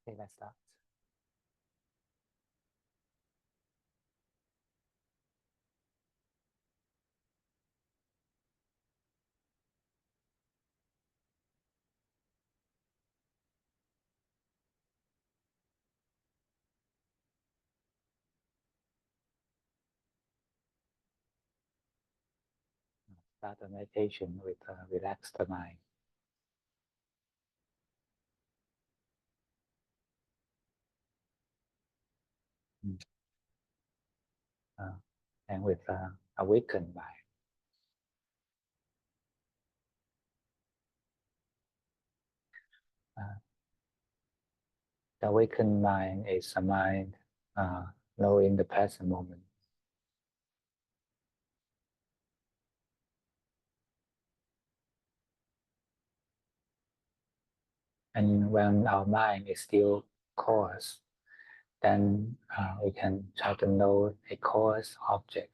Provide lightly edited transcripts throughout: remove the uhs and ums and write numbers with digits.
Okay, let's start. Start the meditation with a relaxed mind. Mm. Uh, and with awakened mind. Uh, the awakened mind is a mind knowing the present moment. And when our mind is still coarse, then we can try to know a coarse object.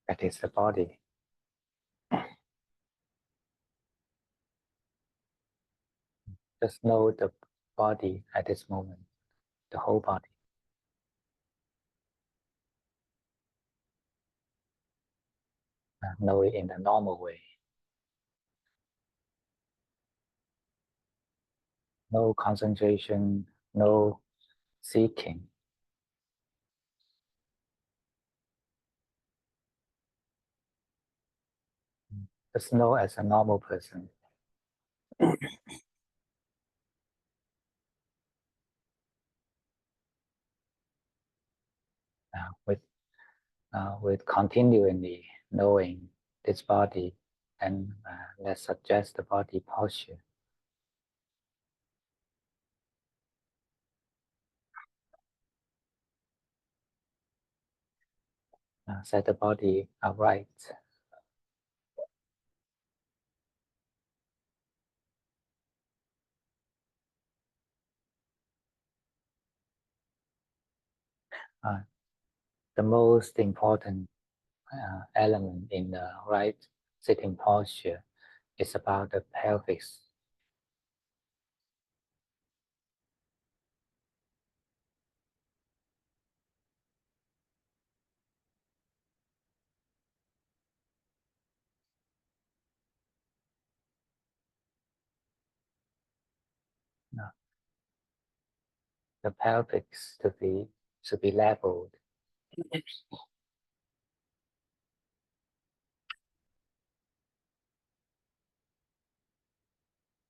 That is the body. Just know the body at this moment, the whole body. Know it in the normal way. No concentration, no seeking. Just know as a normal person. With continually knowing this body, and let's suggest the body posture. Set the body upright. Uh, the most important element in the right sitting posture is about the pelvis. Uh, the pelvis should be leveled.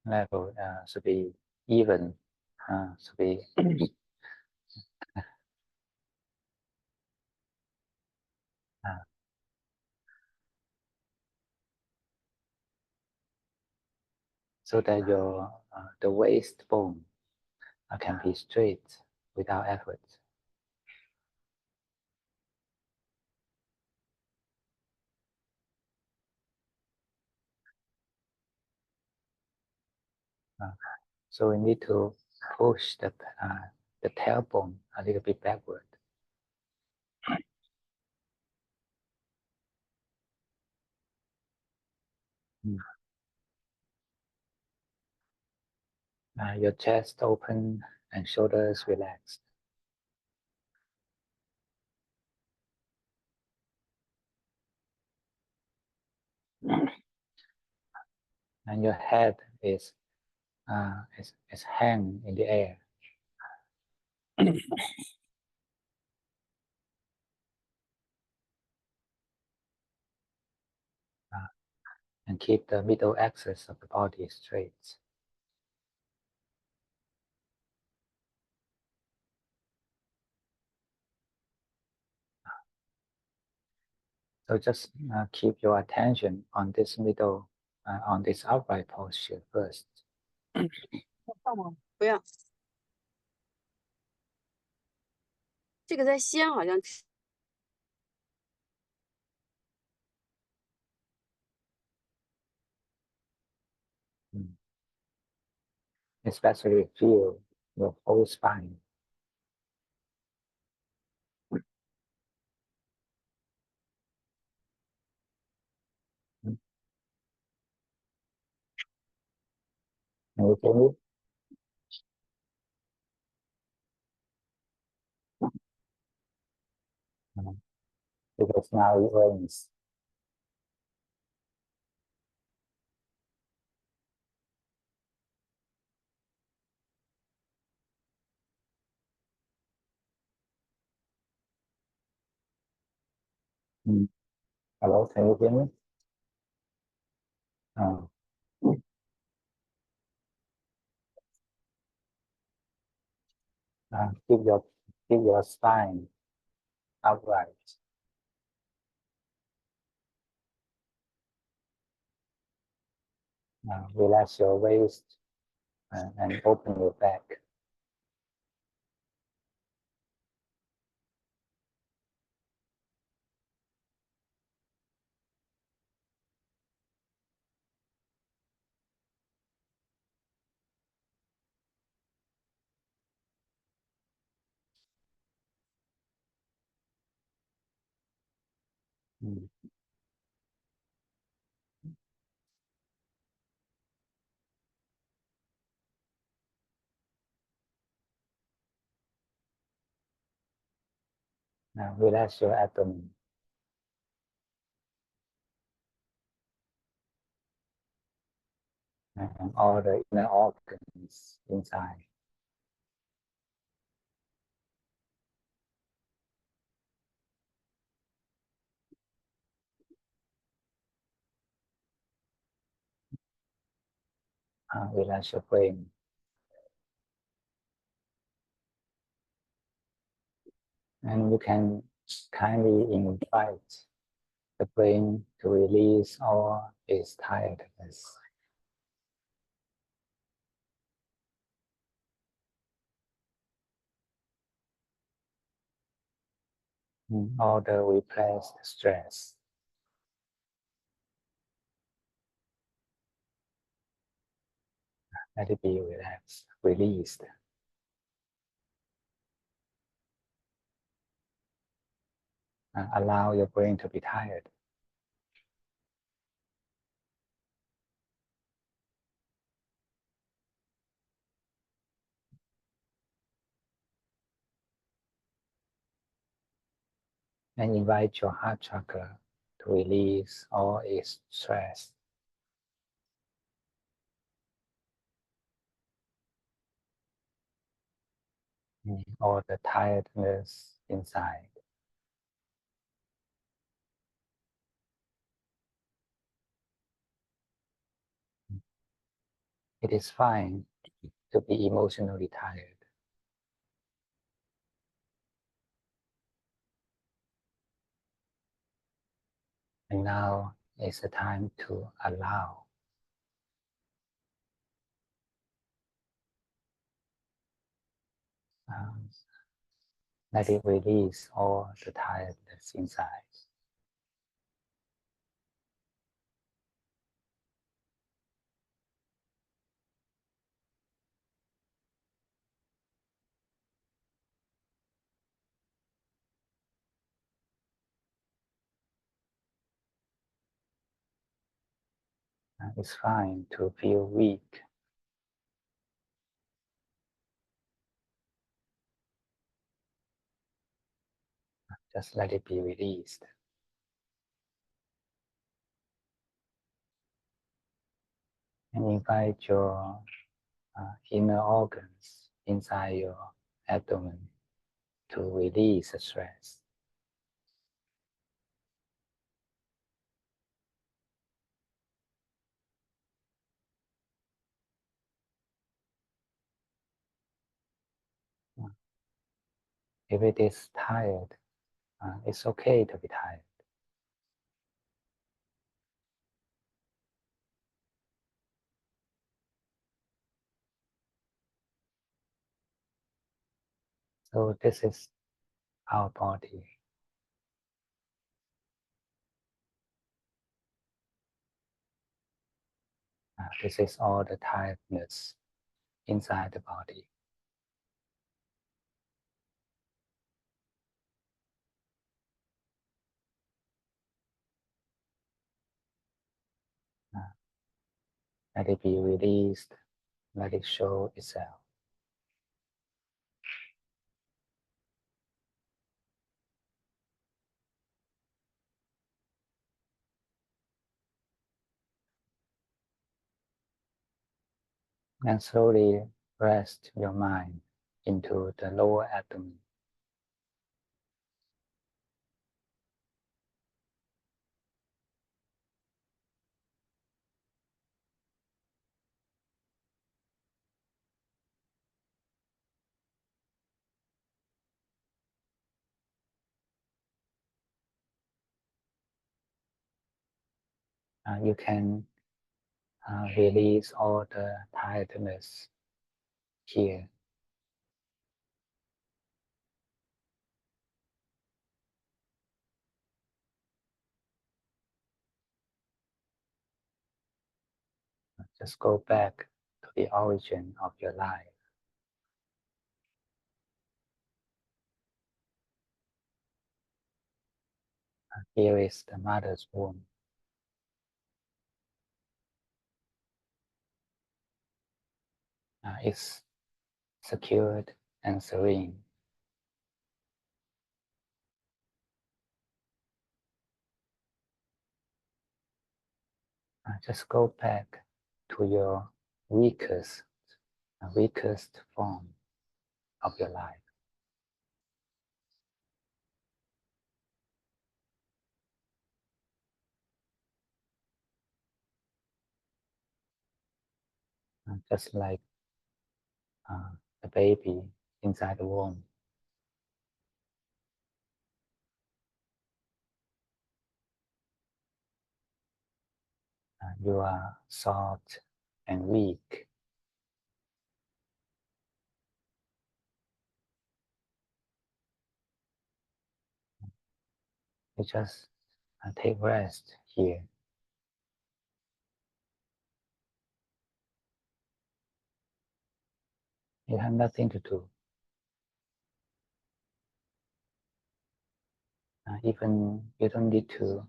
Level should be even. Should be uh, so that your the waist bone can be straight without effort. Uh, so we need to push the tailbone a little bit backward. Mm. Your chest open and shoulders relaxed. And your head is hang in the air. uh, and keep the middle axis of the body straight. So just keep your attention on this middle, on this upright posture first. 放吗？不要。这个在西安好像 Especially feel your whole spine. Can you feel it? Uh, because now it rains. Mm. Hello, can you hear me? Uh, keep your spine upright. Relax your waist and open your back. Mm. Now relax your abdomen and all the inner organs inside. Relax your brain. And you can kindly invite the brain to release all its tiredness. All the repressed stress. Let it be relaxed, released. Allow your brain to be tired. And invite your heart chakra to release all its stress. All the tiredness inside. It is fine to be emotionally tired. And now is the time to allow. Um, Let it release all the tiredness inside. It's fine to feel weak. Just let it be released. And invite your inner organs inside your abdomen to release the stress. If it is tired, it's okay to be tired. So this is our body. This is all the tiredness inside the body. Let it be released let it show itself. And slowly rest your mind into the lower abdomen. You can release all the tiredness here. Just go back to the origin of your life. Here is the mother's womb. It's secured and serene. Just go back to your weakest form of your life. Just like the baby inside the womb. You are soft and weak. You just take rest here. You have nothing to do. Even you don't need to.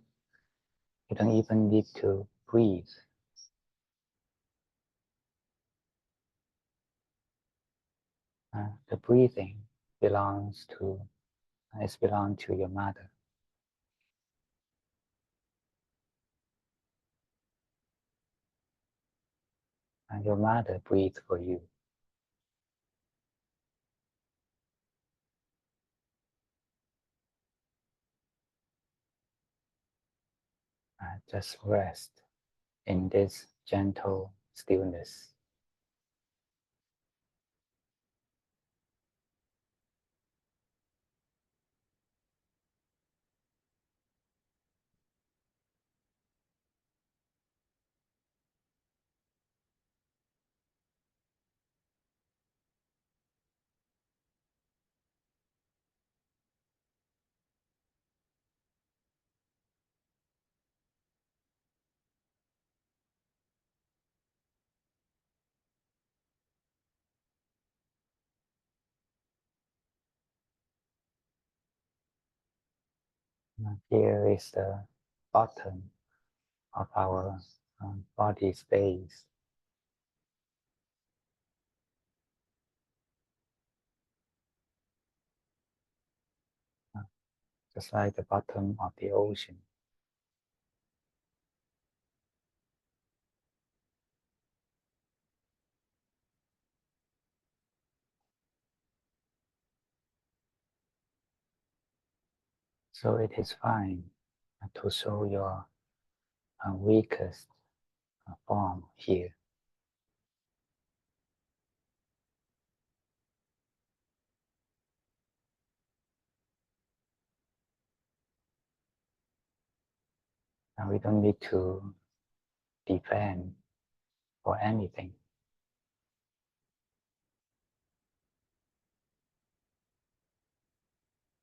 You don't even need to breathe. The breathing belongs to your mother. And your mother breathes for you. Just rest in this gentle stillness. Here is the bottom of our body space. Just like the bottom of the ocean. So it is fine to show your weakest form here. And we don't need to defend or anything.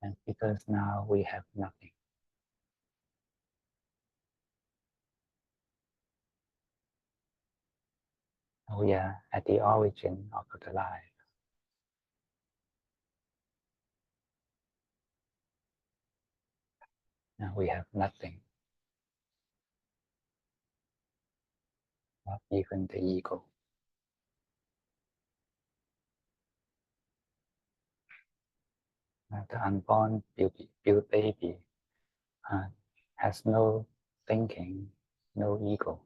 And because now we have nothing. We are at the origin of the life. And we have nothing, not even the ego. The unborn baby uh, has no thinking, no ego.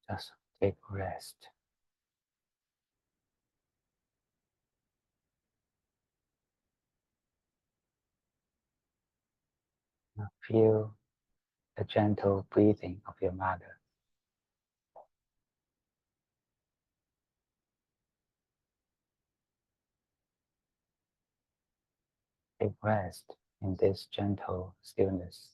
Just take rest. Feel the gentle breathing of your mother. Take rest in this gentle stillness.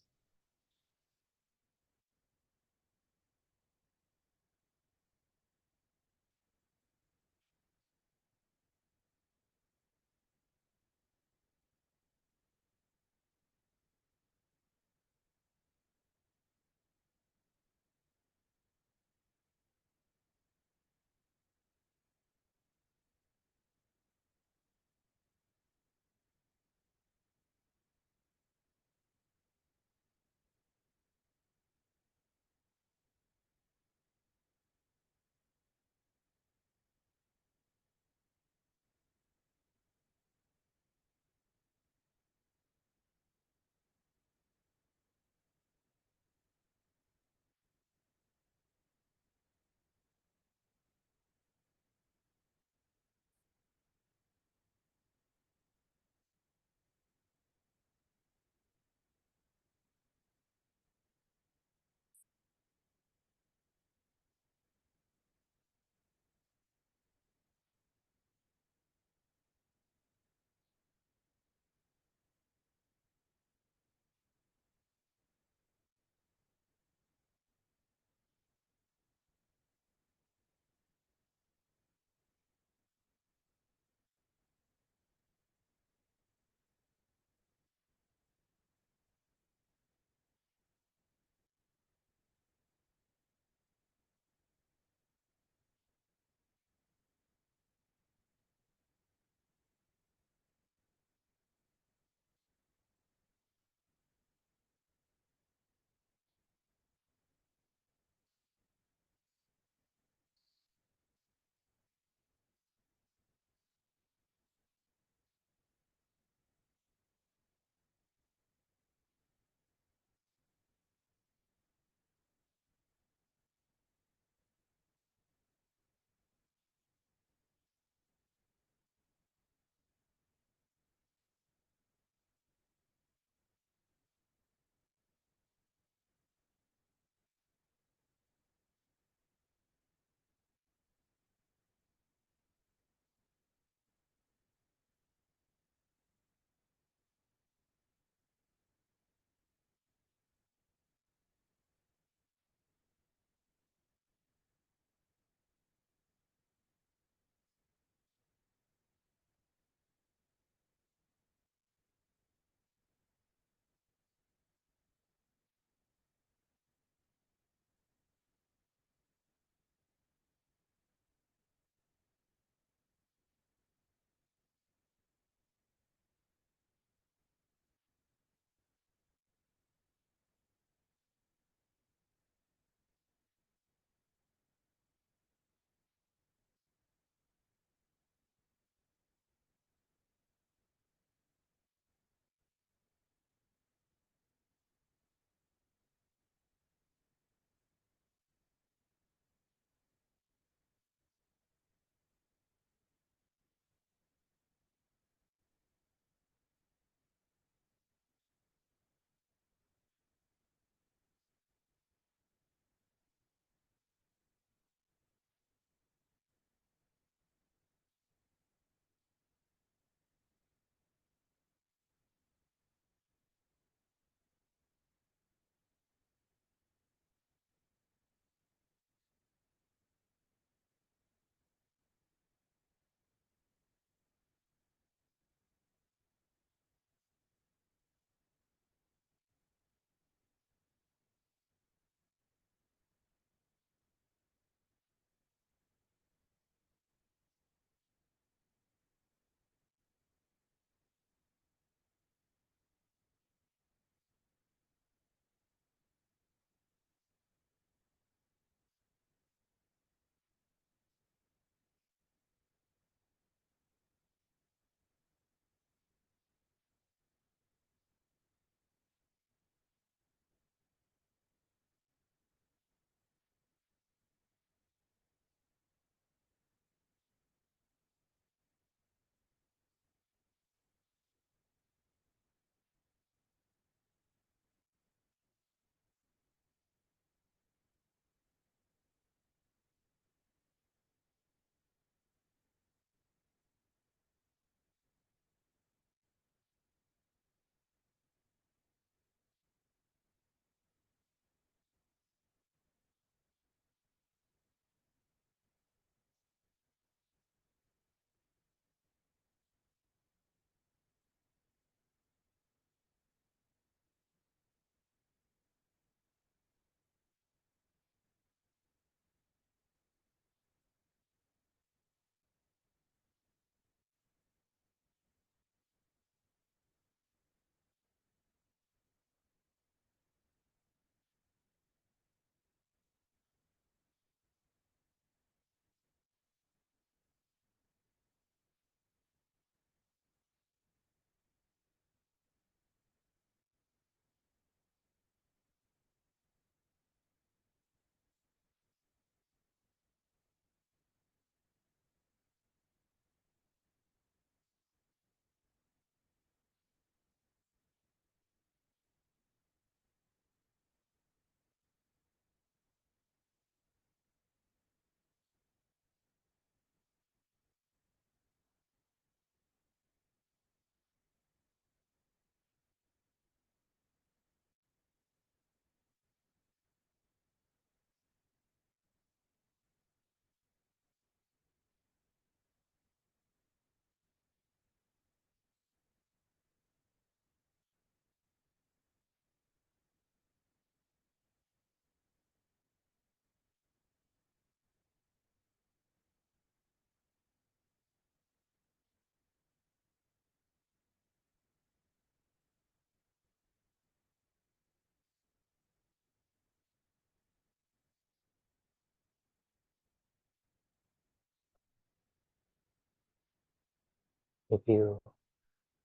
If you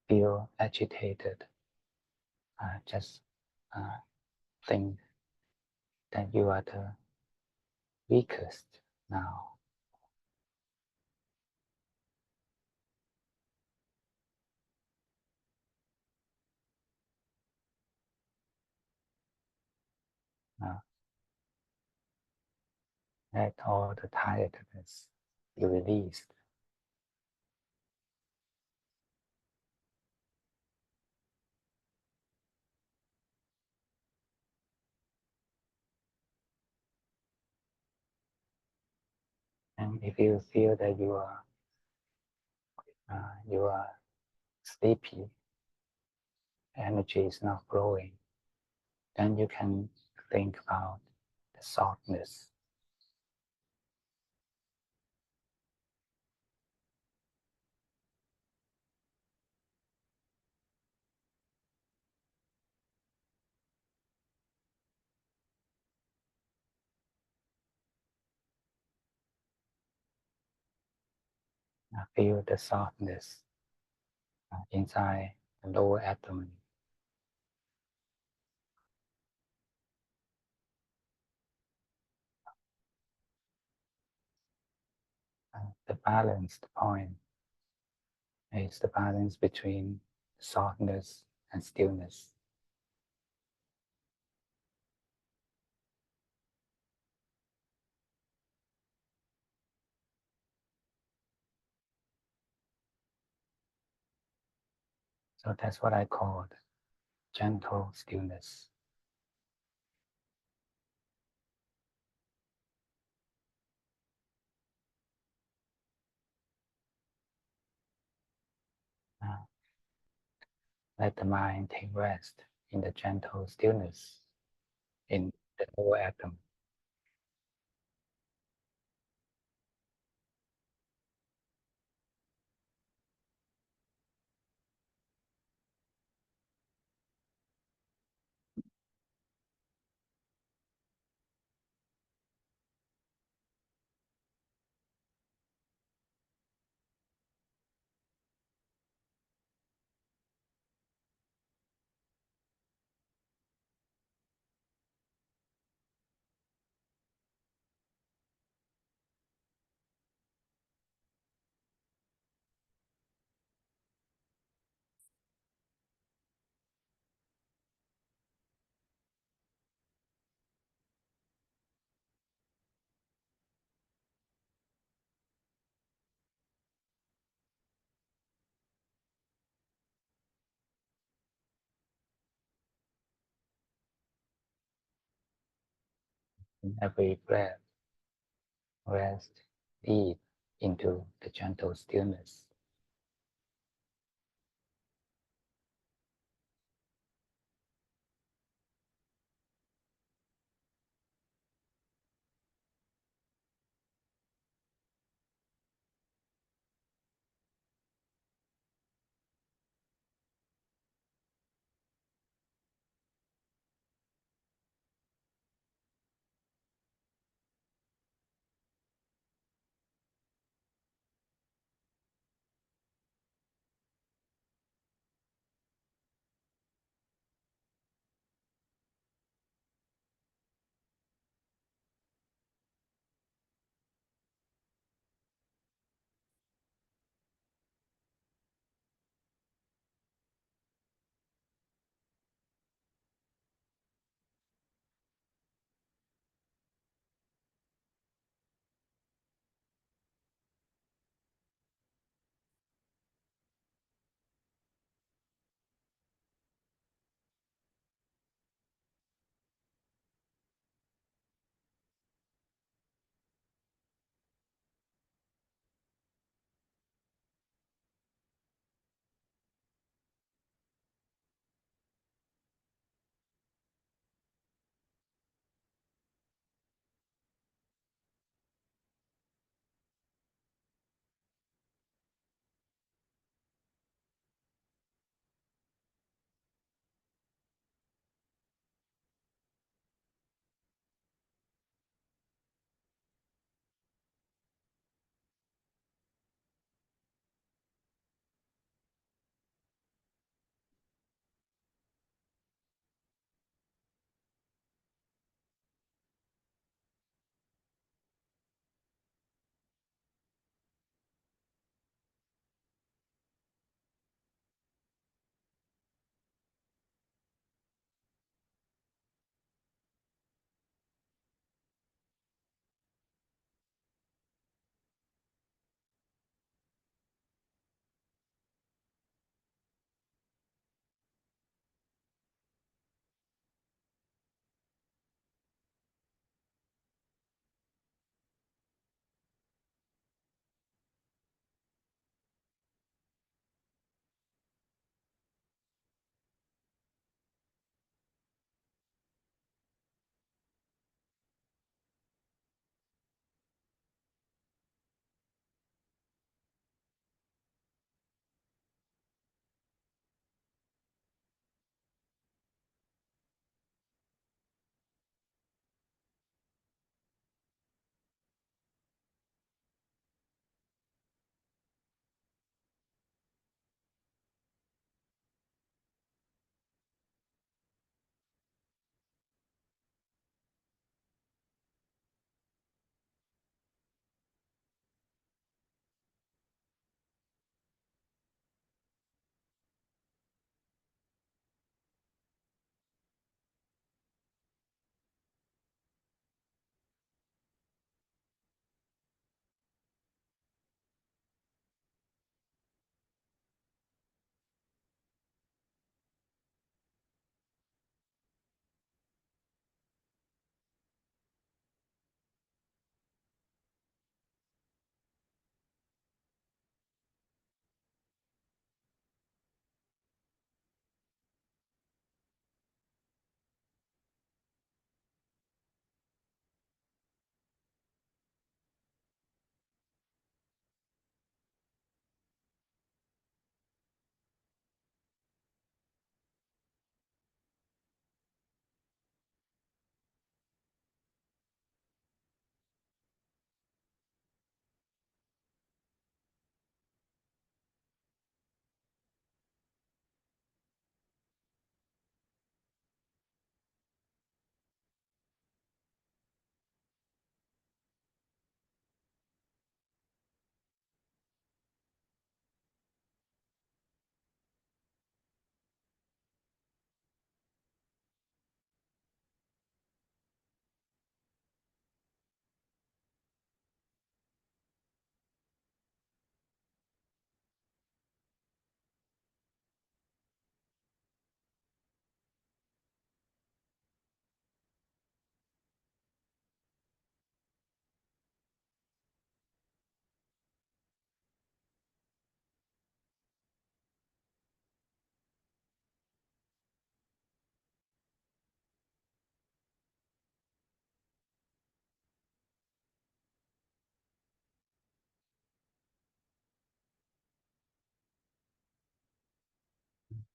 feel agitated, just think that you are the weakest now. Uh, let all the tiredness be released. And if you feel that you are sleepy, energy is not growing, then you can think about the softness. Feel the softness inside the lower abdomen. The balanced point is the balance between softness and stillness. So that's what I call gentle stillness. Uh, let the mind take rest in the gentle stillness in the lower abdomen. In every breath, rest deep into the gentle stillness.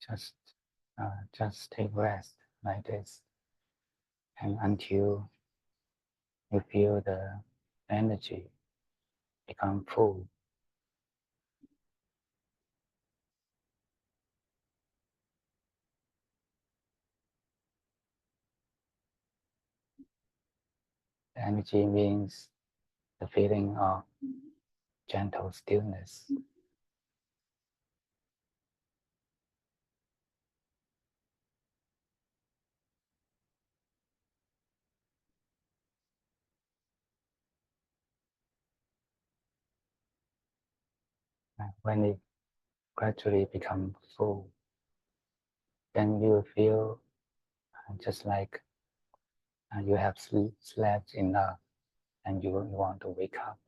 just just take rest like this, and until you feel the energy become full. The energy means the feeling of gentle stillness. When it gradually becomes full, then you feel just like you have slept enough and you want to wake up.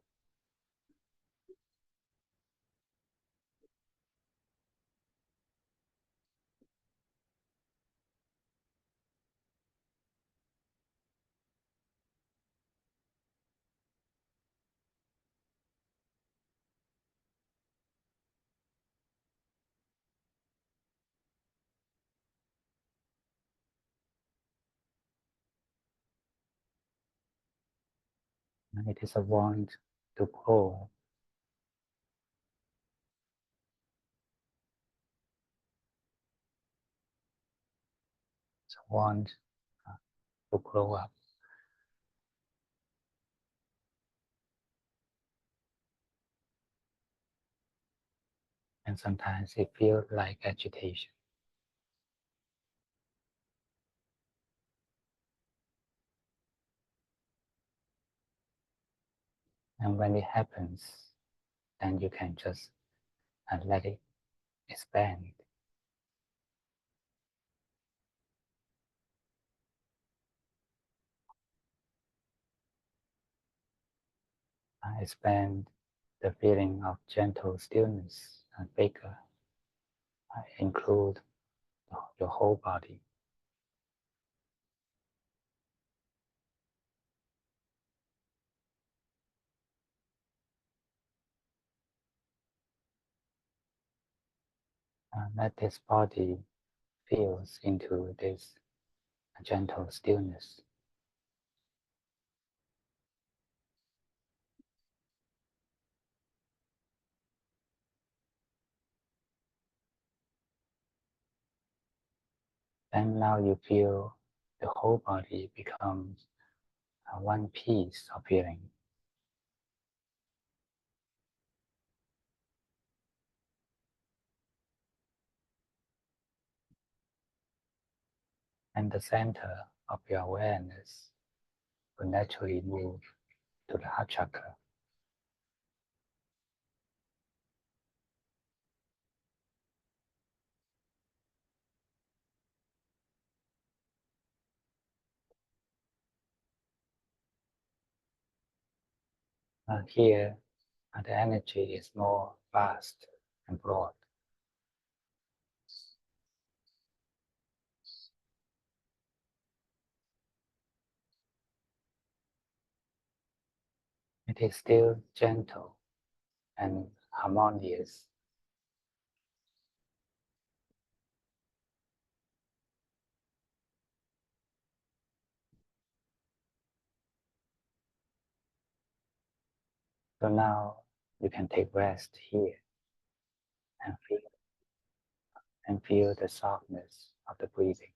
It is a want to grow. It's a want to grow up. And sometimes it feels like agitation. And when it happens, then you can just let it expand. Expand the feeling of gentle stillness bigger. Include your whole body. Let this body feels into this gentle stillness. And now you feel the whole body becomes one piece of feeling. And the center of your awareness will naturally move to the heart chakra. Here, the energy is more vast and broad. It is still gentle and harmonious. So now you can take rest here and feel the softness of the breathing.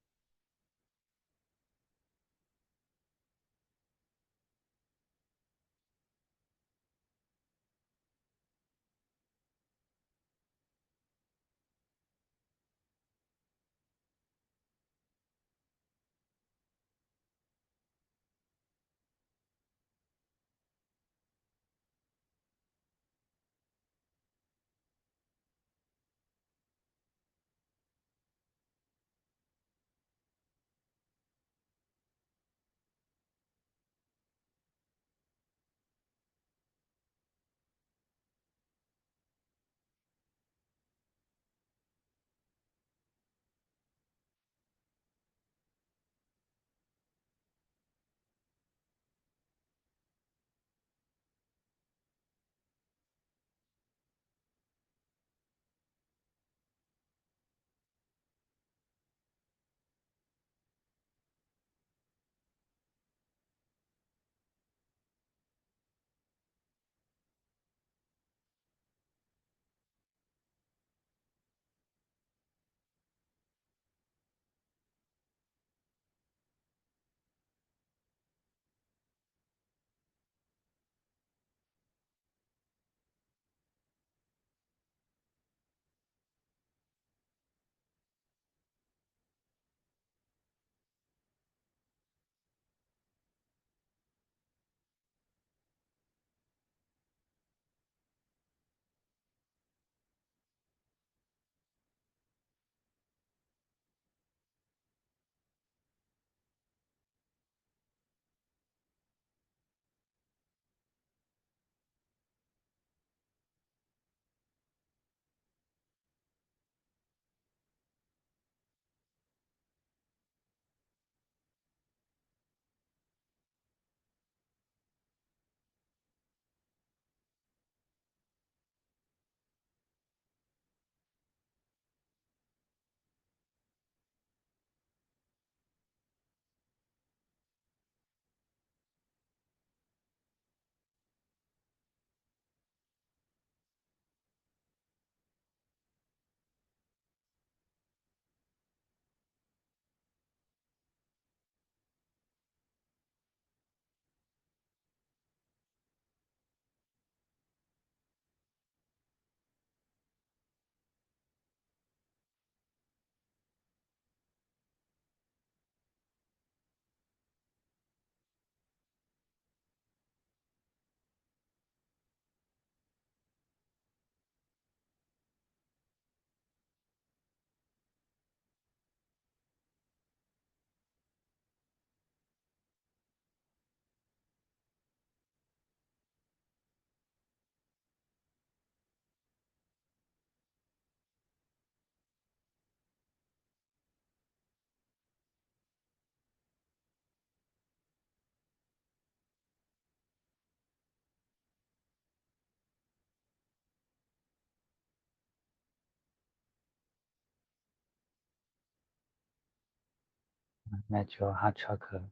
Let your heart chakra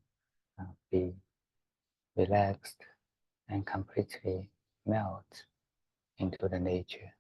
be relaxed and completely melt into the nature.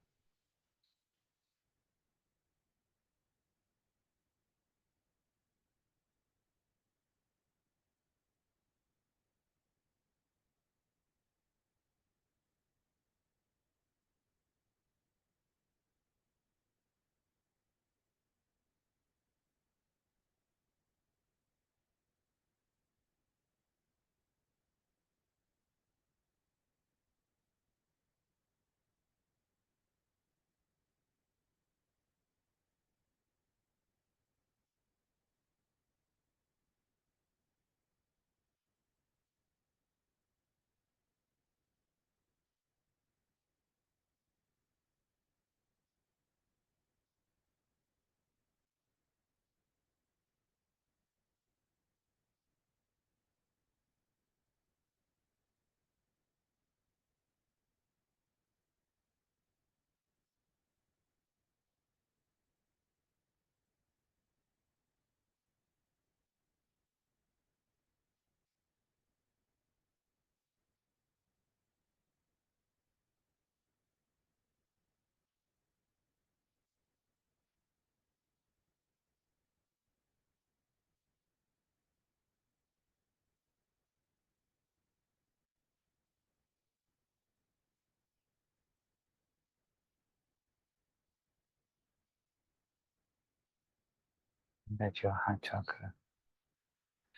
Let your heart chakra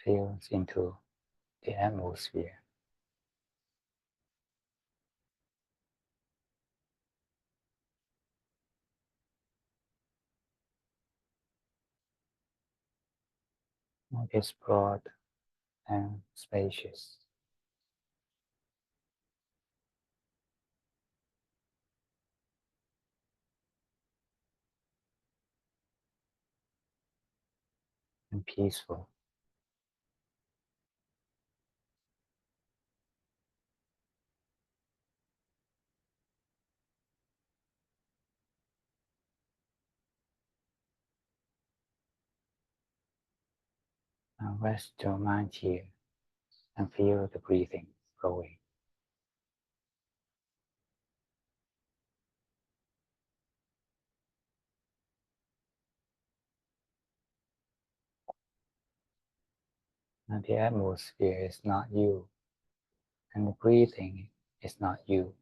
fills into the atmosphere. It is broad and spacious. And peaceful. Now rest your mind here and feel the breathing flowing. And the atmosphere is not you, and the breathing is not you.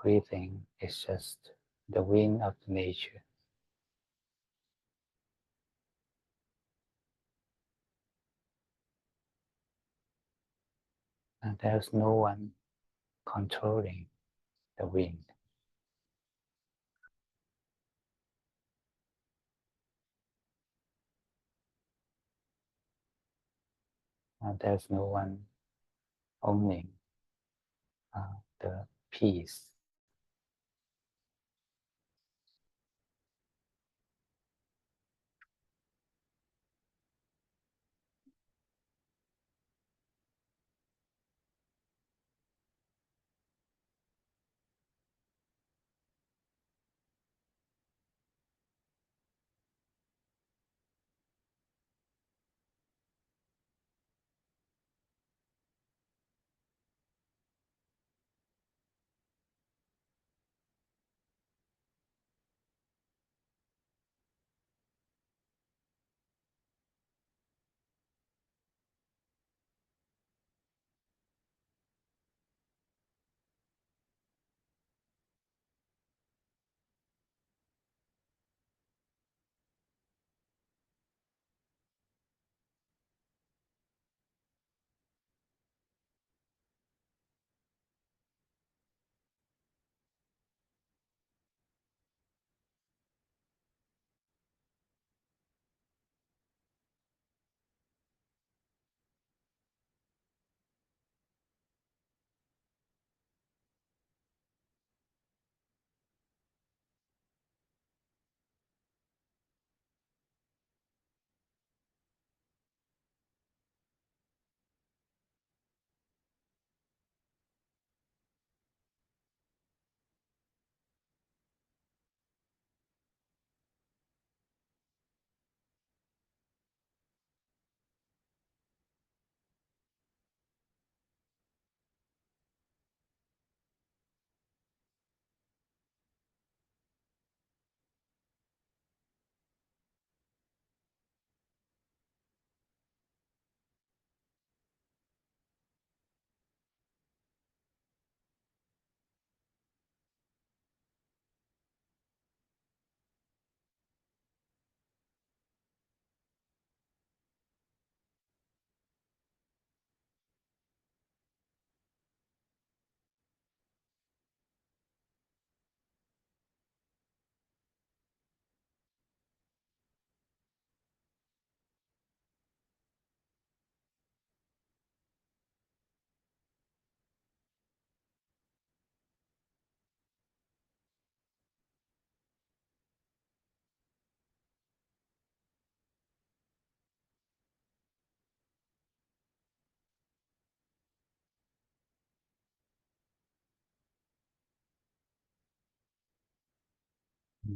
Breathing is just the wind of nature. And there's no one controlling the wind. And there's no one owning the peace.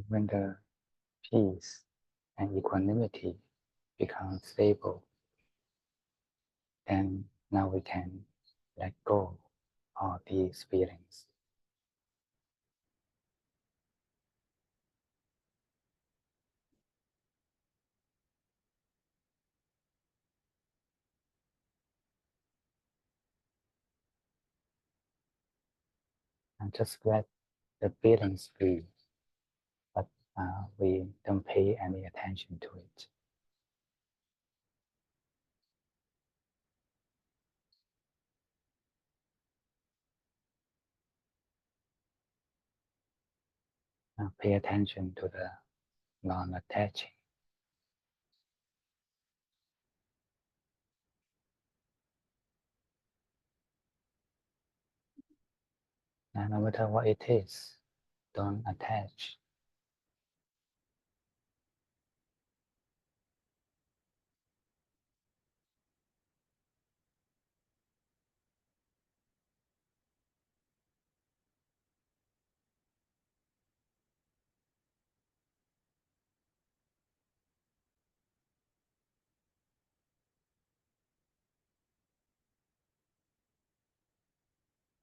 When the peace and equanimity become stable, then now we can let go of these feelings. And just let the feelings be, but we don't pay any attention to it. Pay attention to the non-attaching. And no matter what it is, don't attach.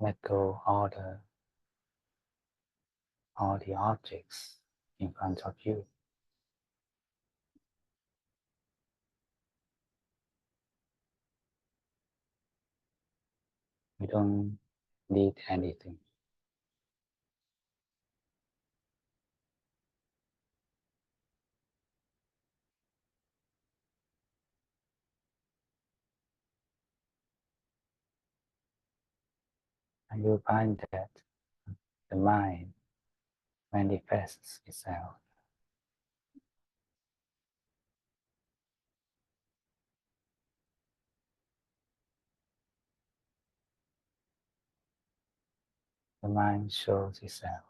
Let go all the objects in front of you. You don't need anything. And you'll find that the mind manifests itself. The mind shows itself.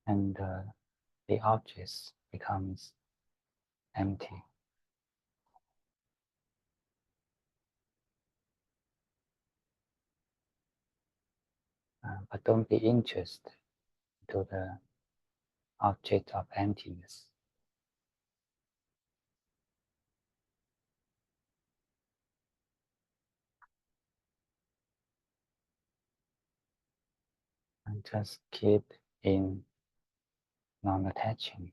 And the objects becomes empty. But don't be interested to the object of emptiness. And just keep in non-attaching.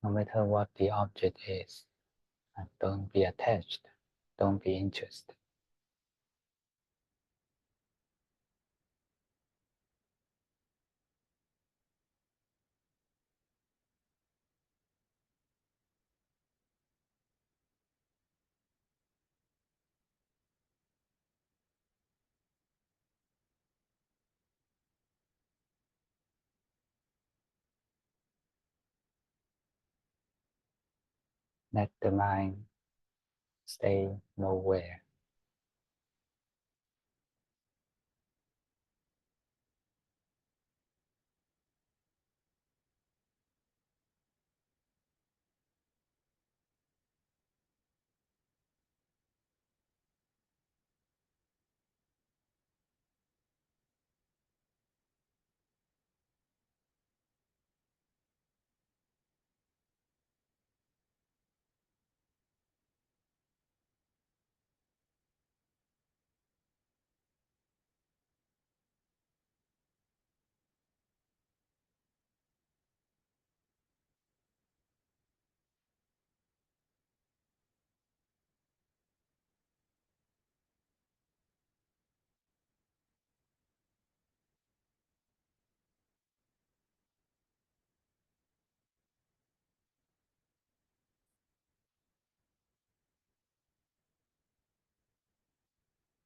No matter what the object is, and don't be attached, don't be interested. Let the mind stay nowhere.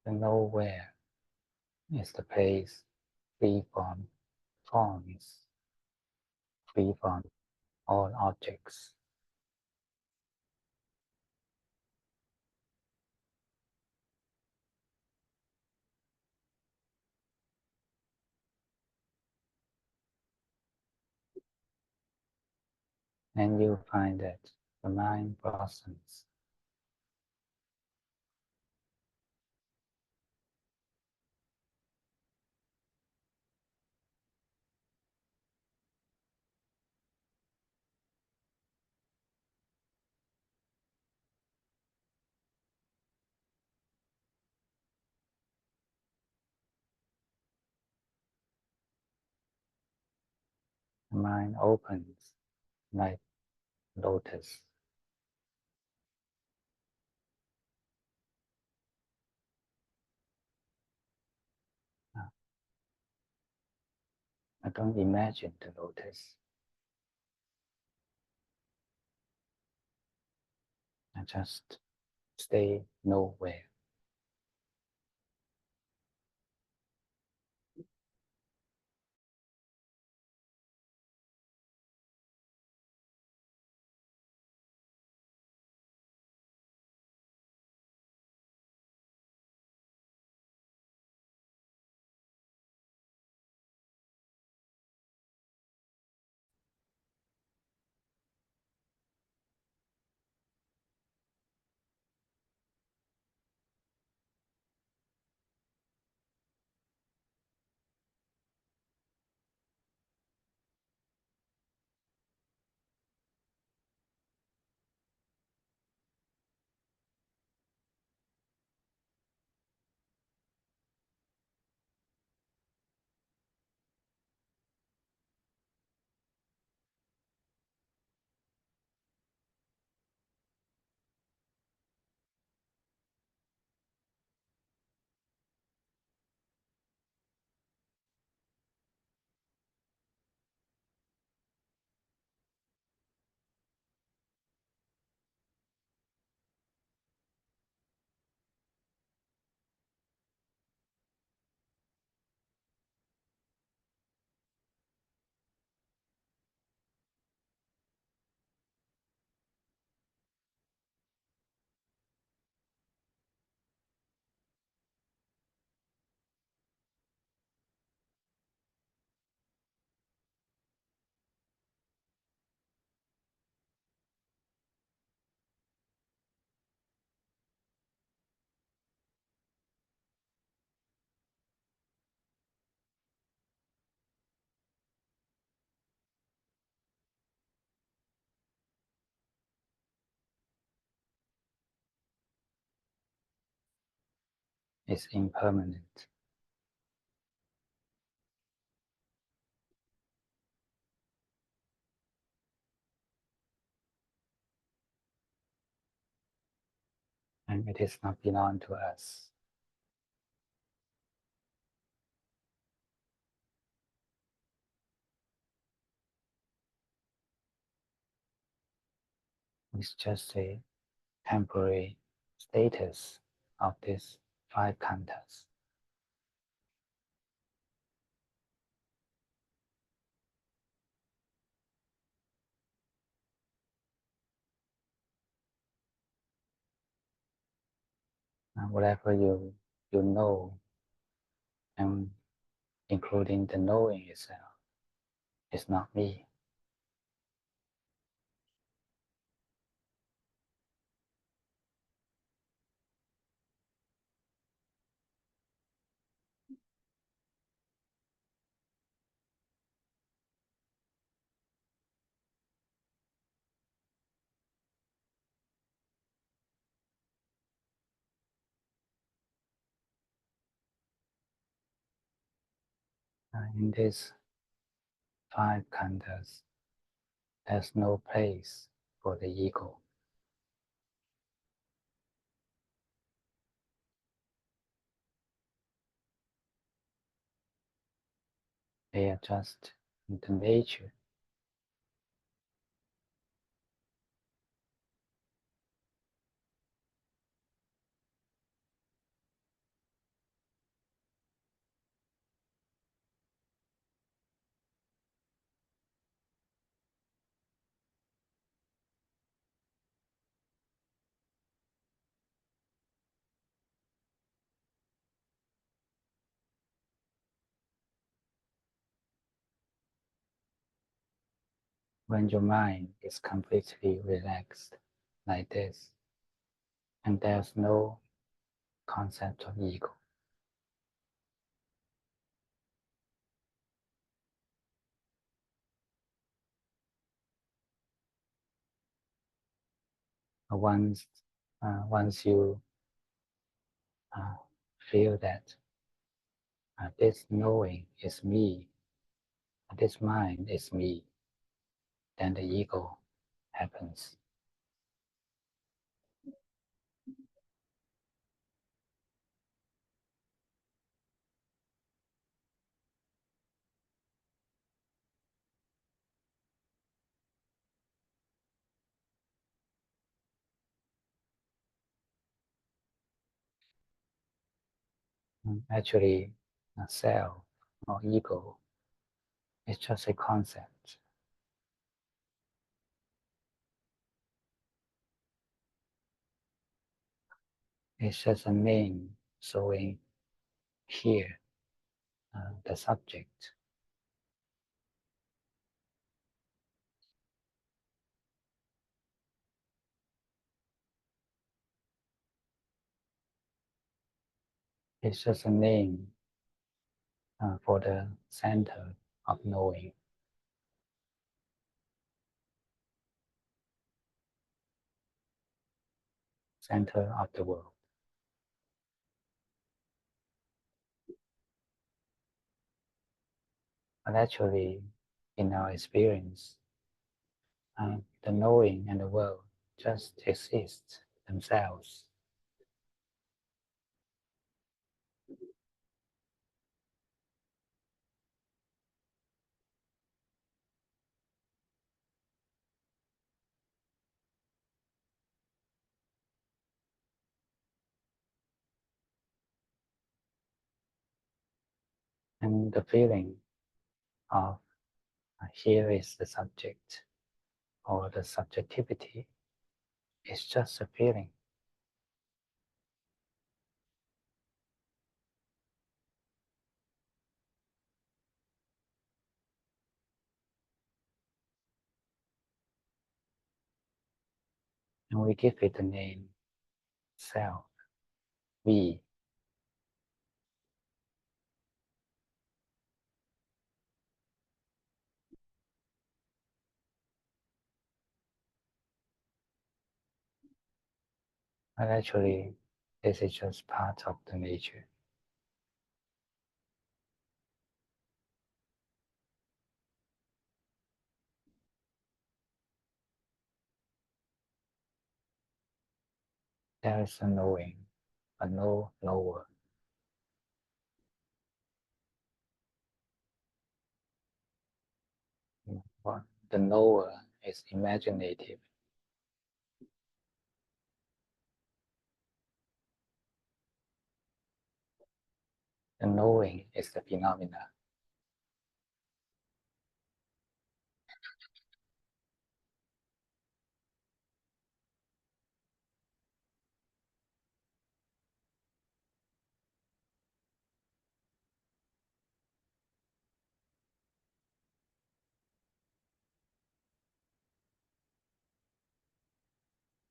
The nowhere is the place free from forms, free from all objects. And you find that the mind blossoms. The mind opens like lotus. I don't imagine the lotus. I just stay nowhere. It's impermanent. And it is not belong to us. It's just a temporary status of these five khandhas. And whatever you know, and including the knowing itself, is not me. In these five khandhas, there's no place for the ego. They are just the nature. when your mind is completely relaxed like this, and there's no concept of ego. Once, once you feel that this knowing is me, this mind is me, then the ego happens. Actually, self or ego is just a concept. It's just a name showing here the subject. It's just a name for the center of knowing, center of the world. But actually, in our experience, the knowing and the world just exist themselves. And the feeling of here is the subject or the subjectivity is just a feeling. And we give it the name self, we. But actually, this is just part of the nature. There is a knowing, but no knower. But the knower is imaginative. The knowing is the phenomena.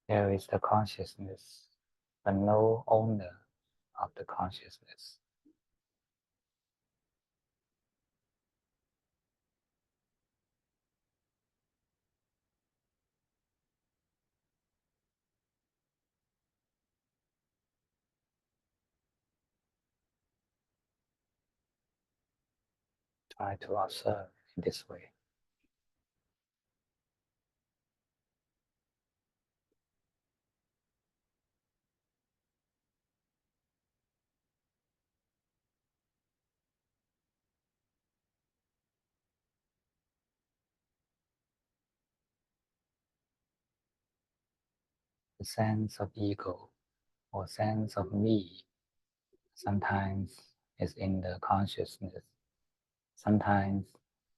There is the consciousness, but no owner of the consciousness. Try to observe in this way. The sense of ego or sense of me sometimes is in the consciousness, sometimes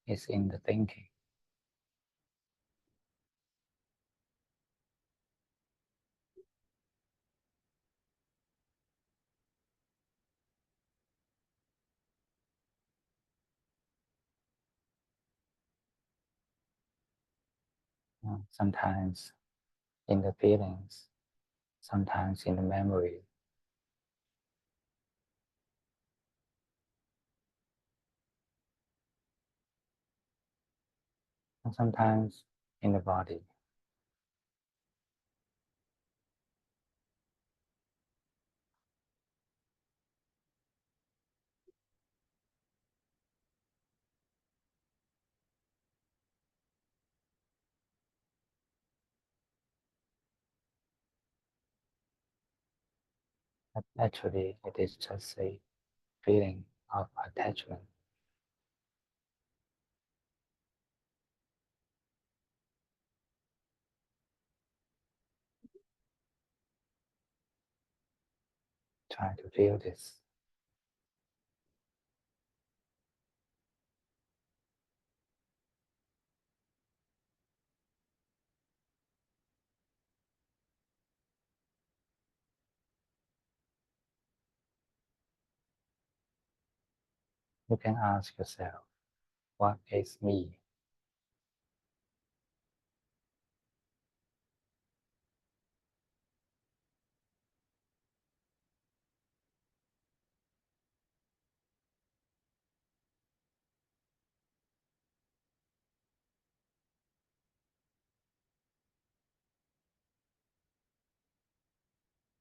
it's in the thinking. Sometimes in the feelings, sometimes in the memory, and sometimes in the body. But actually, it is just a feeling of attachment. Try to feel this. You can ask yourself, what is me?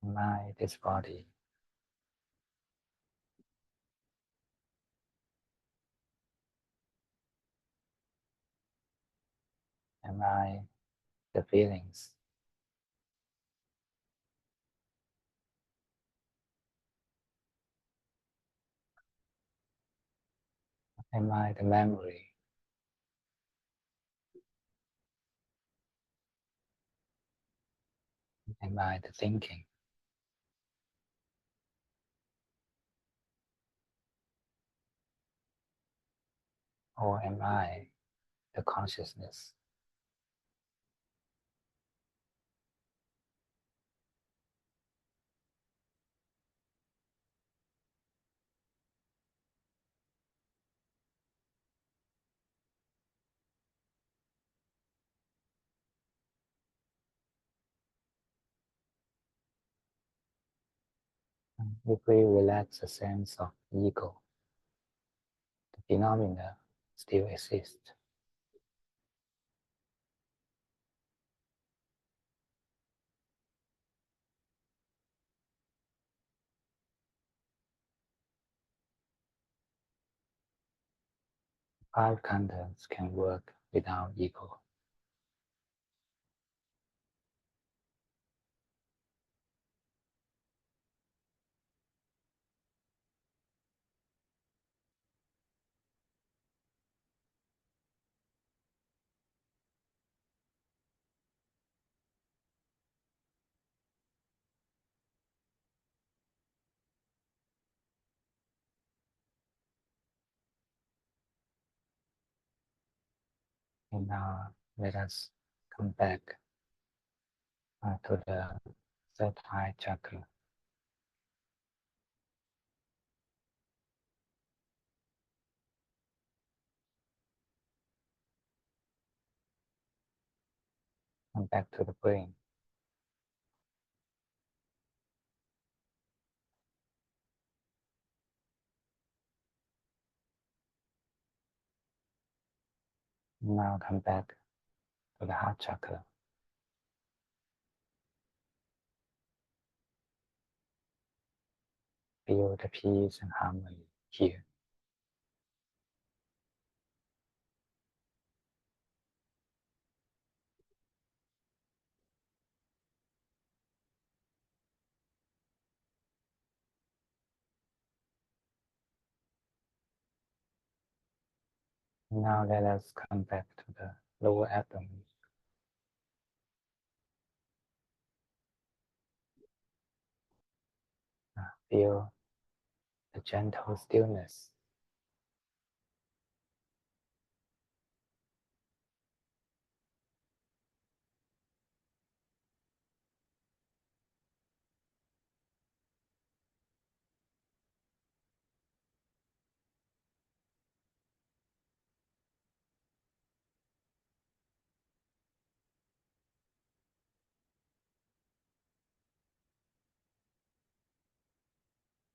Am I this body? Am I the feelings? Am I the memory? Am I the thinking? Or am I the consciousness? If we relax the sense of ego, the phenomena still exist. Five contents can work without ego. And now let us come back to the third eye chakra. Come back to the brain. Now come back to the heart chakra. Feel the peace and harmony here. Now let us come back to the lower abdomen. Feel the gentle stillness.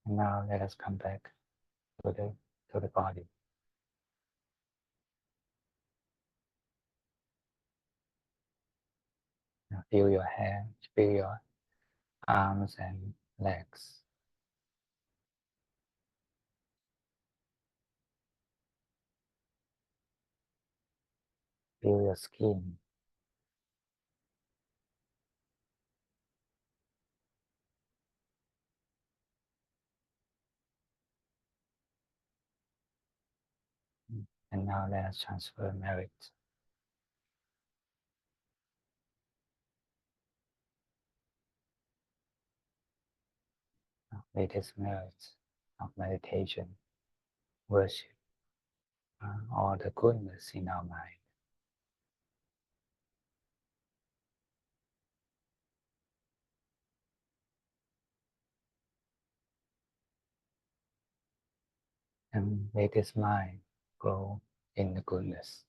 And now let us come back to the body. Now feel your hands, feel your arms and legs. Feel your skin. And now let us transfer merit. Latest merit of meditation, worship, all the goodness in our mind. And may this mind grow in the goodness.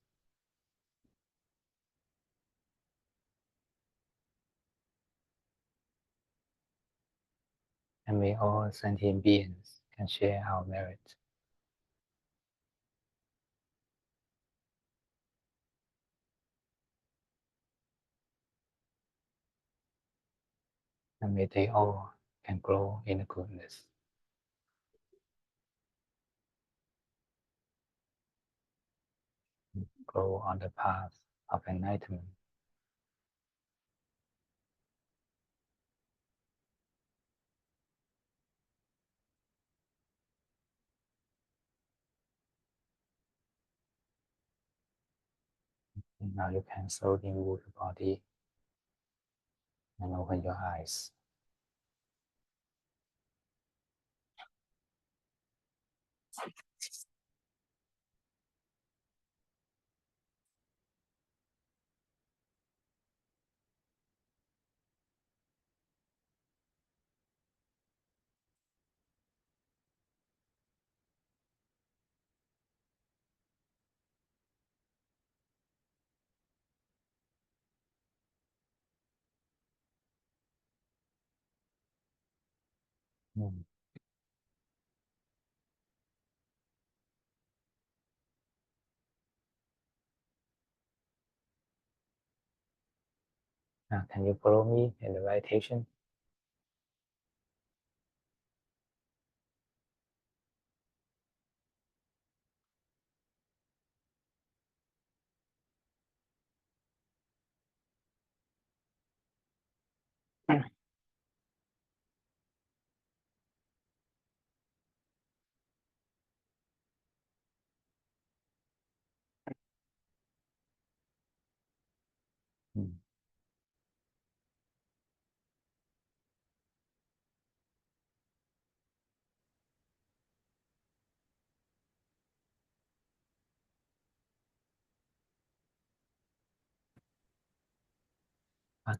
And may all sentient beings can share our merit. And may they all can grow in the goodness. Grow on the path of enlightenment. And now you can slowly move the body and open your eyes. Mm. Now can you follow me in the meditation? Mm.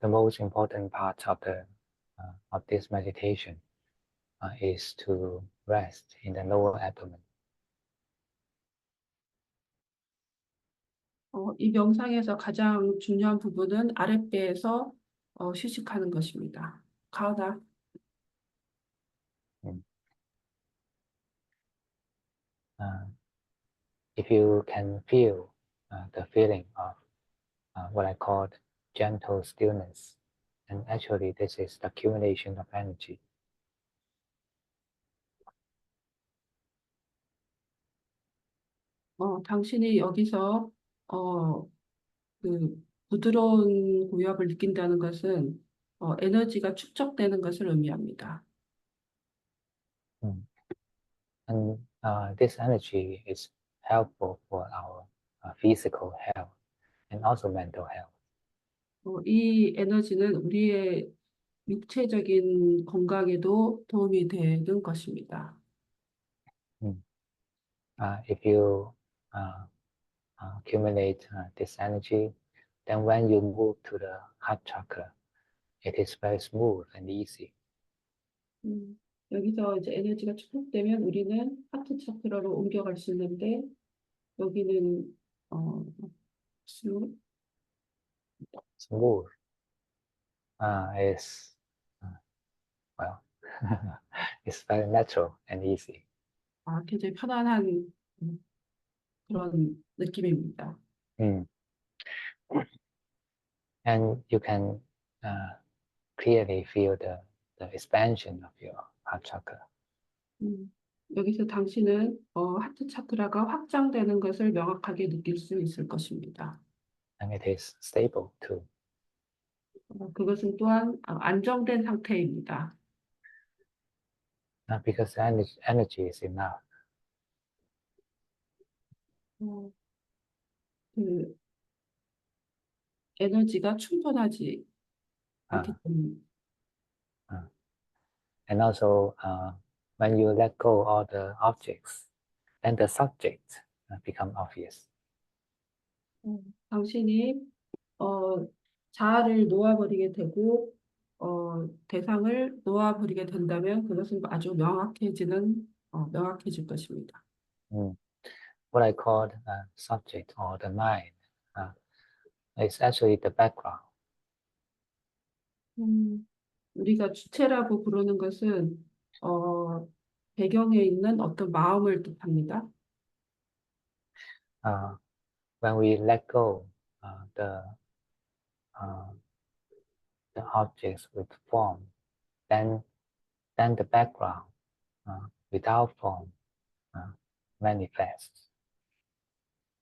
The most important part of this meditation is to rest in the lower abdomen. 이 명상에서 가장 중요한 부분은 아랫배에서 휴식하는 것입니다. 가오다. Mm. If you can feel the feeling of what I call gentle stillness, and actually this is the accumulation of energy. 당신이 여기서 그 부드러운 고요함을 느낀다는 것은 에너지가 축적되는 것을 의미합니다. Mm. And this energy is helpful for our physical health and also mental health. 이 에너지는 우리의 육체적인 건강에도 도움이 되는 것입니다. Mm. If you accumulate this energy, then when you move to the heart chakra, it is very smooth and easy. 여기서 이제 에너지가 축적되면 우리는 하트 차크라로 옮겨갈 수 있는데 여기는 스로 Smooth is well. It's very natural and easy. 굉장히 편안한 음, 그런 느낌입니다. Mm. And you can clearly feel the expansion of your heart chakra. 음, 여기서 당신은 하트 차크라가 확장되는 것을 명확하게 느낄 수 있을 것입니다. And it is stable too. 그것은 또한 안정된 상태입니다. Because energy is enough. 어, 그 에너지가 충분하지 Uh, 않기 때문에 uh. And also, when you let go all the objects, then the subject become obvious. 당신이 자아를 놓아버리게 되고 대상을 놓아버리게 된다면 그것은 아주 명확해질 것입니다. Mm. What I call subject or the mind uh, is actually the background. 음, 우리가 주체라고 부르는 것은 배경에 있는 어떤 마음을 뜻합니다. Uh, when we let go uh, the objects with form, then the background without form uh, manifests.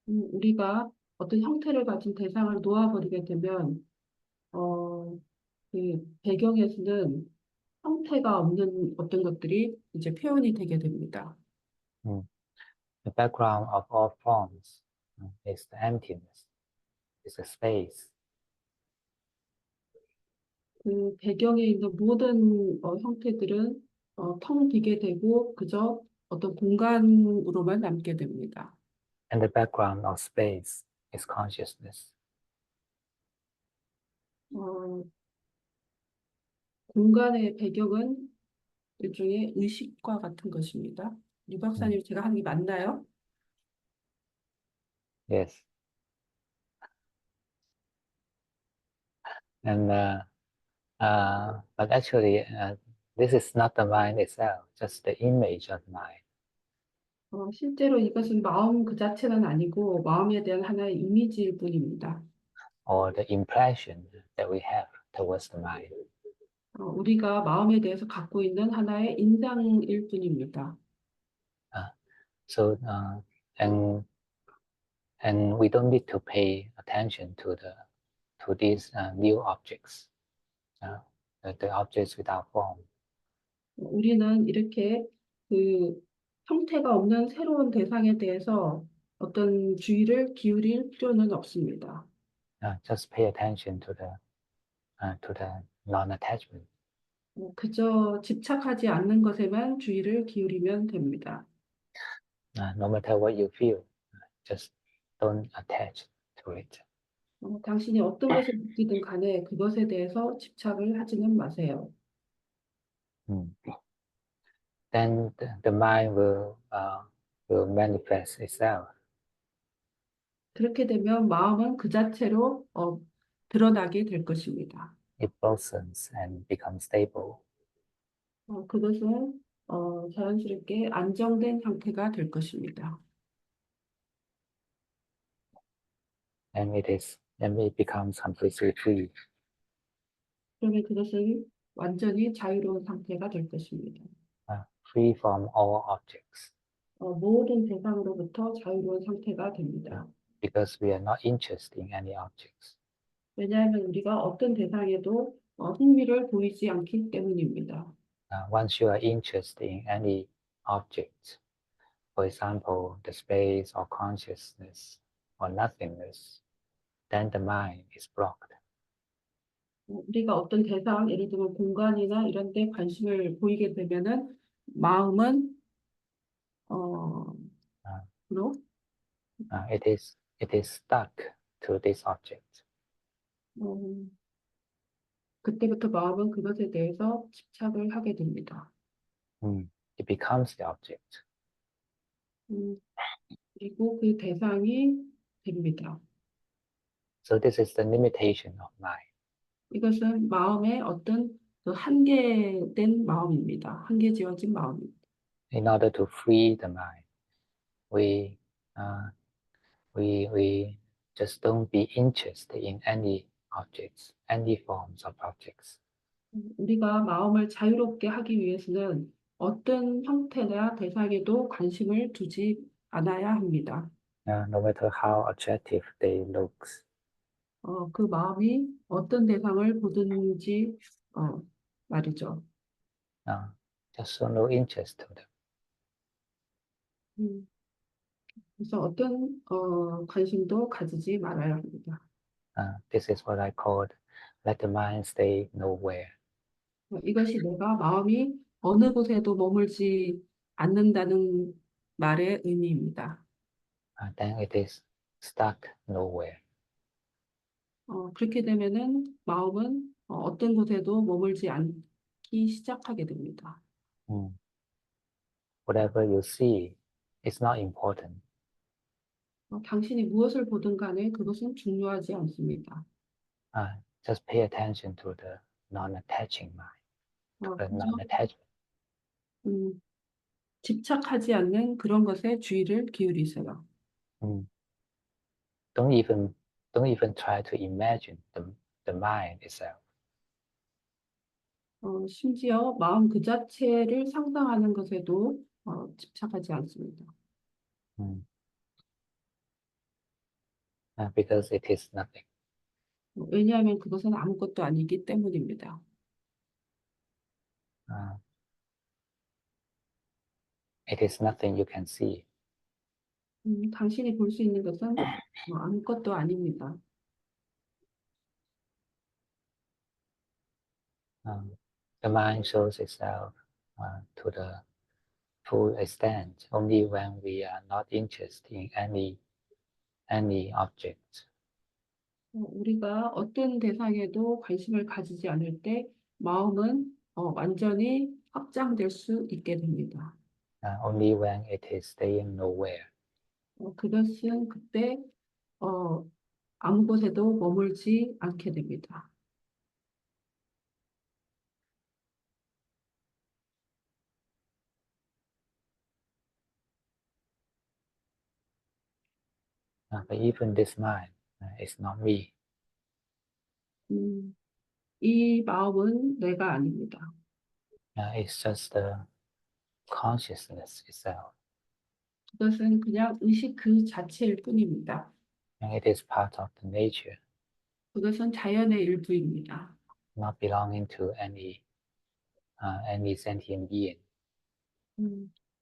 우리가 어떤 형태를 가진 대상을 놓아버리게 되면 그 배경에서는 형태가 없는 어떤 것들이 이제 표현이 되게 됩니다. Mm. The background of all forms is the emptiness, is the space. 그 배경에 있는 모든 형태들은 텅 비게 되고 그저 어떤 공간으로만 남게 됩니다. And the background of space is consciousness. 어, 공간의 배경은 일종의 의식과 같은 것입니다. 유 Mm. 박사님, 제가 하는 게 맞나요? Yes. And but actually, this is not the mind itself, just the image of mind 실제로 이것은 마음 그 자체는 아니고 마음에 대한 하나의 이미지일 뿐입니다. or the impression that we have towards the mind. 우리가 마음에 대해서 갖고 있는 하나의 인상일 뿐입니다. Uh, so and we don't need to pay attention to these new objects, uh, the objects without form. 우리는 이렇게 그 형태가 없는 새로운 대상에 대해서 어떤 주의를 기울일 필요는 없습니다. Just pay attention to the non-attachment. 그저 집착하지 않는 것에만 주의를 기울이면 됩니다. No matter what you feel, just don't attach to it. 당신이 어떤 것을 느끼든 간에 그것에 대해서 집착을 하지는 마세요. Mm. Then the mind will manifest itself. 그렇게 되면 마음은 그 자체로 드러나게 될 것입니다. It blossoms and becomes stable. 그것은 자연스럽게 안정된 상태가 될 것입니다. And it becomes completely free. 그러면 그것은 완전히 자유로운 상태가 될 것입니다. Free from all objects. 모든 대상으로부터 자유로운 상태가 됩니다. Because we are not interested in any objects. 왜냐하면 우리가 어떤 대상에도 흥미를 보이지 않기 때문입니다. Once you are interested in any object, for example, the space or consciousness or nothingness, then the mind is blocked. 우리가 어떤 대상, 예를 들면 공간이나 이런 데 관심을 보이게 되면은 마음은 어, Uh, 로 it is stuck to this object. 어, 그때부터 마음은 그것에 대해서 집착을 하게 됩니다. It becomes the object. 음, 그리고 그 대상이 됩니다. So this is the limitation of mind. 이것은 마음의 어떤 그 한계된 마음입니다. 한계지어진 마음입니다. In order to free the mind, we uh, we just don't be interested in any objects, any forms of objects. 우리가 마음을 자유롭게 하기 위해서는 어떤 형태나 대상에도 관심을 두지 않아야 합니다. No matter how attractive they looks, 그 마음이 어떤 대상을 보든지 말이죠. uh, just show no interest to them. 음, 그래서 어떤 관심도 가지지 말아야 합니다. This is what I called let the mind stay nowhere. 이것이 내가 마음이 어느 곳에도 머물지 않는다는 말의 의미입니다. Then it is stuck nowhere. 그렇게 되면은 마음은 어떤 곳에도 머물지 않기 시작하게 됩니다. Mm. Whatever you see is not important. 당신이 무엇을 보든 간에 그것은 중요하지 않습니다. Just pay attention to the non-attaching mind, to the 그저 non-attachment. 음, 집착하지 않는 그런 것에 주의를 기울이세요. Mm. Don't even don't even try to imagine the mind itself. 심지어 마음 그 자체를 상상하는 것에도 집착하지 않습니다. Mm. Because it is nothing. 왜냐하면 그것은 아무것도 아니기 때문입니다. Uh, it is nothing you can see. 당신이 볼 수 있는 것은 아무것도 아닙니다. Um, the mind shows itself to the full extent only when we are not interested in any object. 우리가 어떤 대상에도 관심을 가지지 않을 때 마음은 완전히 확장될 수 있게 됩니다. Only when it is staying nowhere. 그것은 그때 어, 아무 곳에도 머물지 않게 됩니다. But even this mind is not me. 음, 이 마음은 내가 아닙니다. It's just the consciousness itself. 그것은 그냥 의식 그 자체일 뿐입니다. And it is part of the nature, 그것은 자연의 일부입니다. not belonging to any sentient being.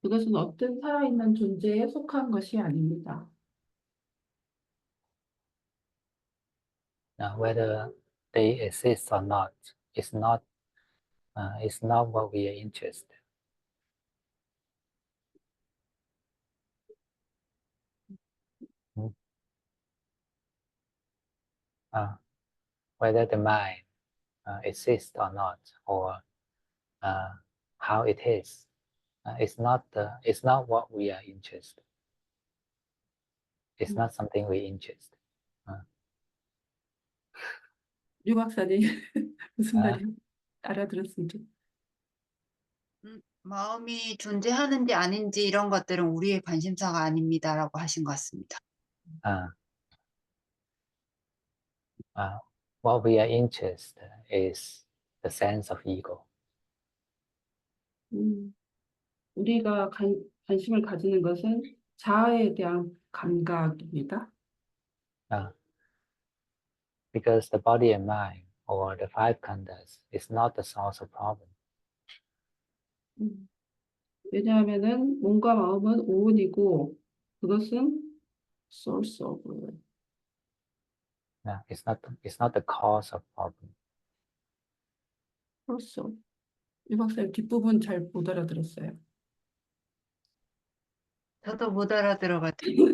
그것은 어떤 살아있는 존재에 속한 것이 아닙니다. Whether they exist or not, it's not what we are interested. Mm. Uh, whether the mind exists or not, or uh, how it is, it's not what we are interested. It's 음, not something we interest. 류 박사님 무슨 Uh, 말인지 알아들었습니다. 마음이 존재하는지 아닌지 이런 것들은 우리의 관심사가 아닙니다라고 하신 것 같습니다. uh, uh, what we are interested is the sense of ego. 우리가 관심을 가지는 것은 자아에 대한 감각입니다. Uh, because the body and mind or the five khandhas is not the source of problem. 왜냐하면은 몸과 마음은 오온이고 그것은 source of It's not the cause of problem. source of 유 박사님 뒷부분 잘 못 알아들었어요. 저도 못 알아들어가지고.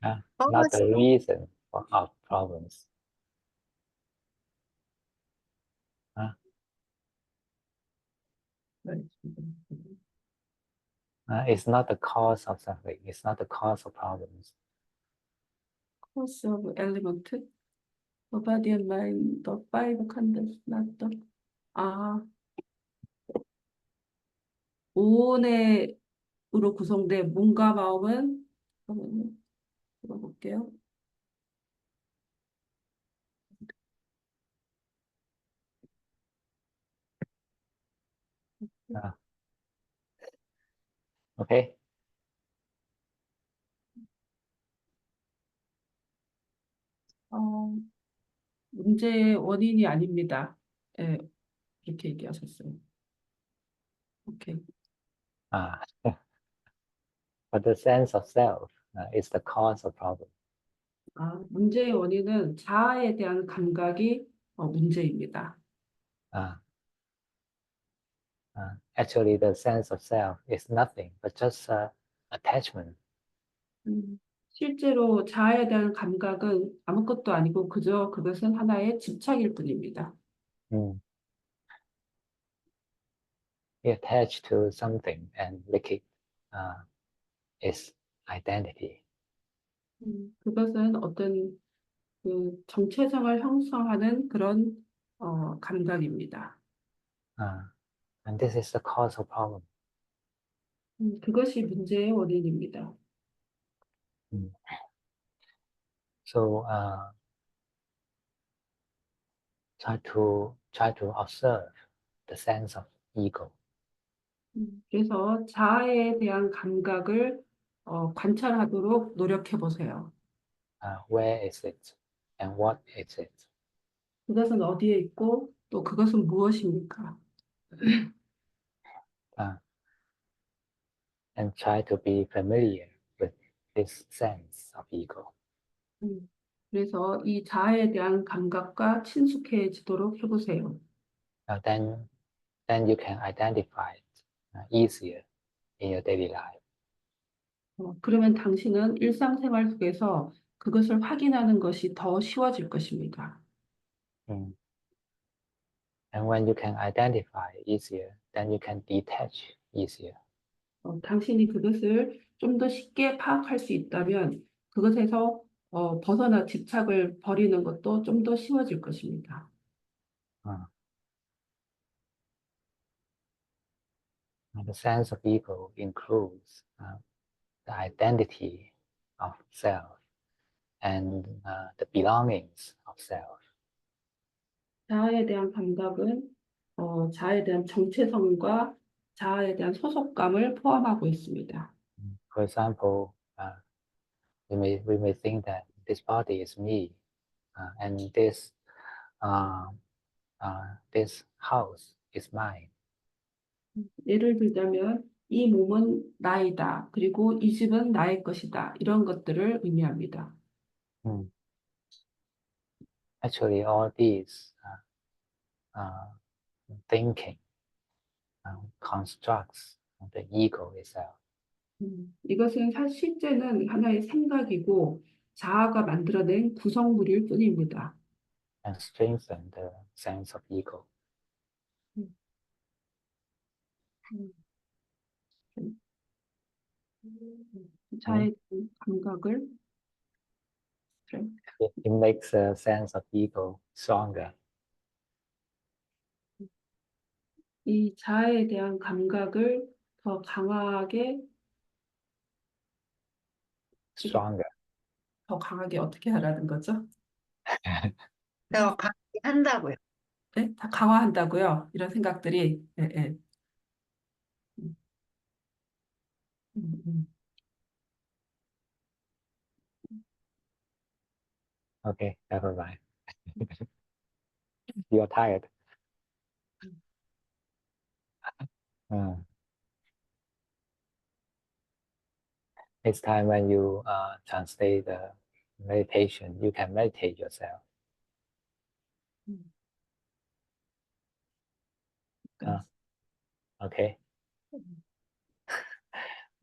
Not the reason of problems. It's not the cause of suffering. It's not the cause of problems. Source of element, the body and mind, the five khandhas, not the 아, 오온으로 구성된 몸과 마음은, 잠깐만요. 들어볼게요. Uh, okay. 어, 문제의 원인이 아닙니다. 예, 이렇게 얘기하셨어요. 오케이. Uh, but the sense of self is the cause of problem. 아, 문제의 원인은 자아에 대한 감각이 문제입니다. Uh, Actually, the sense of self is nothing but just attachment. 실제로 자아에 대한 감각은 아무것도 아니고 그저 그것은 하나의 집착일 뿐입니다. Mm. We attach to something and make it its identity. 그것은 어떤 그 정체성을 형성하는 그런 감각입니다. Uh, and this is the cause of problem. 그것이 문제의 원인입니다. Mm. So try to observe the sense of ego. 그래서 자아에 대한 감각을 관찰하도록 노력해 보세요. Where is it and what is it? 그것은 어디에 있고 또 그것은 무엇입니까? Uh, and try to be familiar with this sense of ego. 그래서 이 자아에 대한 감각과 친숙해지도록 해보세요. Then you can identify it easier in your daily life. 그러면 당신은 일상생활 속에서 그것을 확인하는 것이 더 쉬워질 것입니다. Mm. And when you can identify easier, then you can detach easier. 당신이 그것을 좀 더 쉽게 파악할 수 있다면 그것에서 벗어나 집착을 버리는 것도 좀 더 쉬워질 것입니다. Uh, and the sense of ego includes the identity of self and the belongings of self. 자아에 대한 감각은 자아에 대한 정체성과 자아에 대한 소속감을 포함하고 있습니다. For example, we may think that this body is me, and uh, this house is mine. 예를 들자면 이 몸은 나이다. 그리고 이 집은 나의 것이다. 이런 것들을 의미합니다. Mm. Actually, all these thinking constructs the ego itself 이것은 실제는 하나의 생각이고 자아가 만들어낸 구성물일 뿐입니다. and strengthen the sense of ego. 음, 음, Mm. 자아의 감각을 그래. It makes a sense of ego stronger. 이 자아에 대한 감각을 더 강하게 이게 Stronger. 더 강하게 어떻게 하라는 거죠? 더 강하게 한다고요. 네? 다 강화한다고요? 이런 생각들이 예, 예. 음, 음. Okay, never mind. You're tired. Uh, Next time when you translate the meditation, you can meditate yourself. 음. Uh, okay. 음.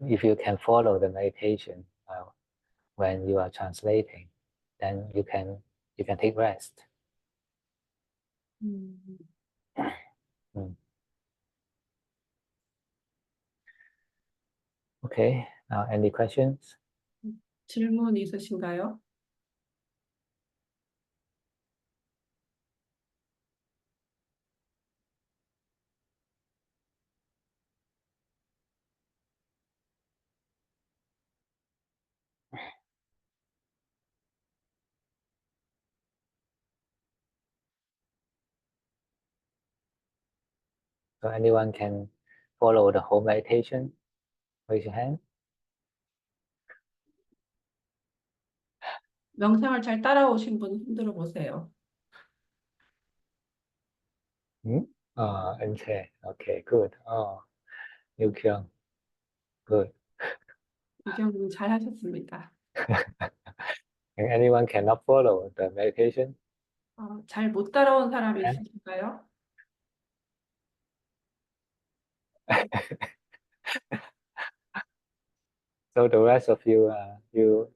If you can follow the meditation when you are translating, then you can take rest. 음. Mm. Okay. Any questions? 질문 있으신가요? So anyone can follow the whole meditation? Raise your hand. 명상을 잘 따라오신 분 흔들어 보세요. Okay. Okay, good. Yukyung, good. 이경님 잘 하셨습니다. And anyone cannot follow the meditation? 잘 못 따라온 사람이 네. 있으실까요? So the rest of you, you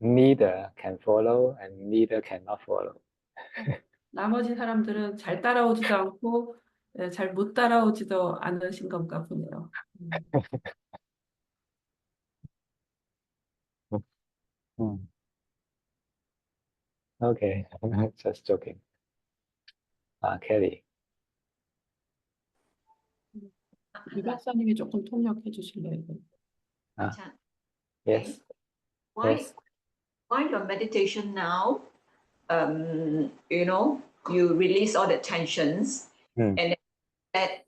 neither can follow and neither cannot follow. 나머지 사람들은 잘 따라오지도 않고 잘 못 따라오지도 않으신 건가 보네요. Hmm. Okay, just joking. Kelly. 이 박사님이 조금 통역해 주실래요? Ajahn, Yes. why Yes. why your meditation now, you know, you release all the tensions Mm. and that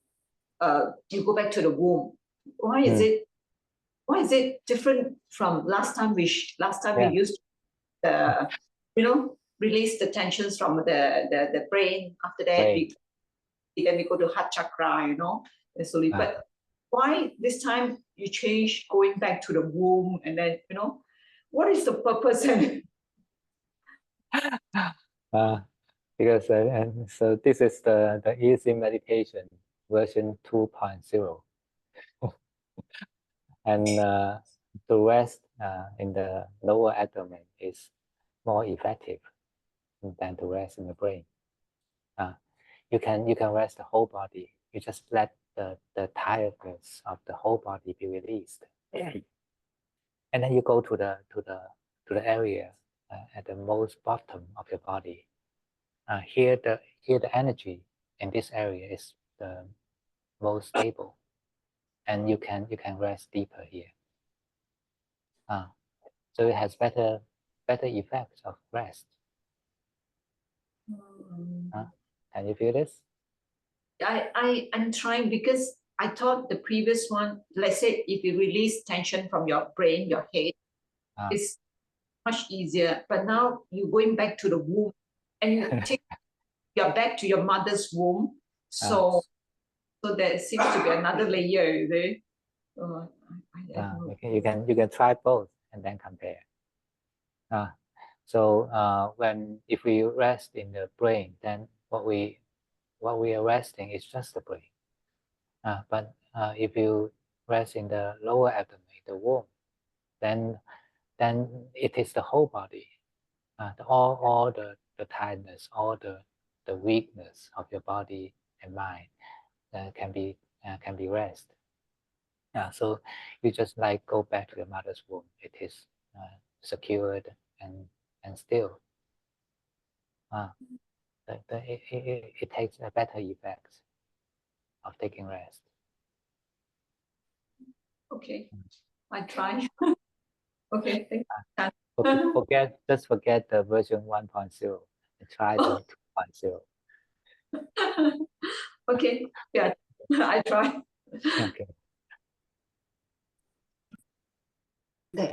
you go back to the womb. Why is Mm. it different from last time we Yeah. used the, you know, release the tensions from the brain. After that Brain. then we go to heart chakra, you know, and slowly. Ah. But why this time you change going back to the womb, and then, you know, what is the purpose? Because and so this is the easy meditation version 2.0, and the rest in the lower abdomen is more effective than the rest in the brain. You can rest the whole body. You just let the tiredness of the whole body be released, and then you go to the area at the most bottom of your body. Here the energy in this area is the most stable, and you can rest deeper here. So it has better effects of rest. Can you feel this? I'm trying, because I thought the previous one, let's say if you release tension from your brain, your head, it's much easier. But now you're going back to the womb, and you're back to your mother's womb. So there seems to be another layer, you know. You can try both and then compare. So if we rest in the brain, then what we are resting is just the brain. But if you rest in the lower abdomen, the womb, then it is the whole body. All the tiredness, all the weakness of your body and mind can be rest. So you just like go back to your mother's womb. It is secured and still. It takes a better effect of taking rest. Okay, I try. Okay, thank you. Just forget the version 1.0 and try the 2.0. Okay, yeah, I try. Okay. 네.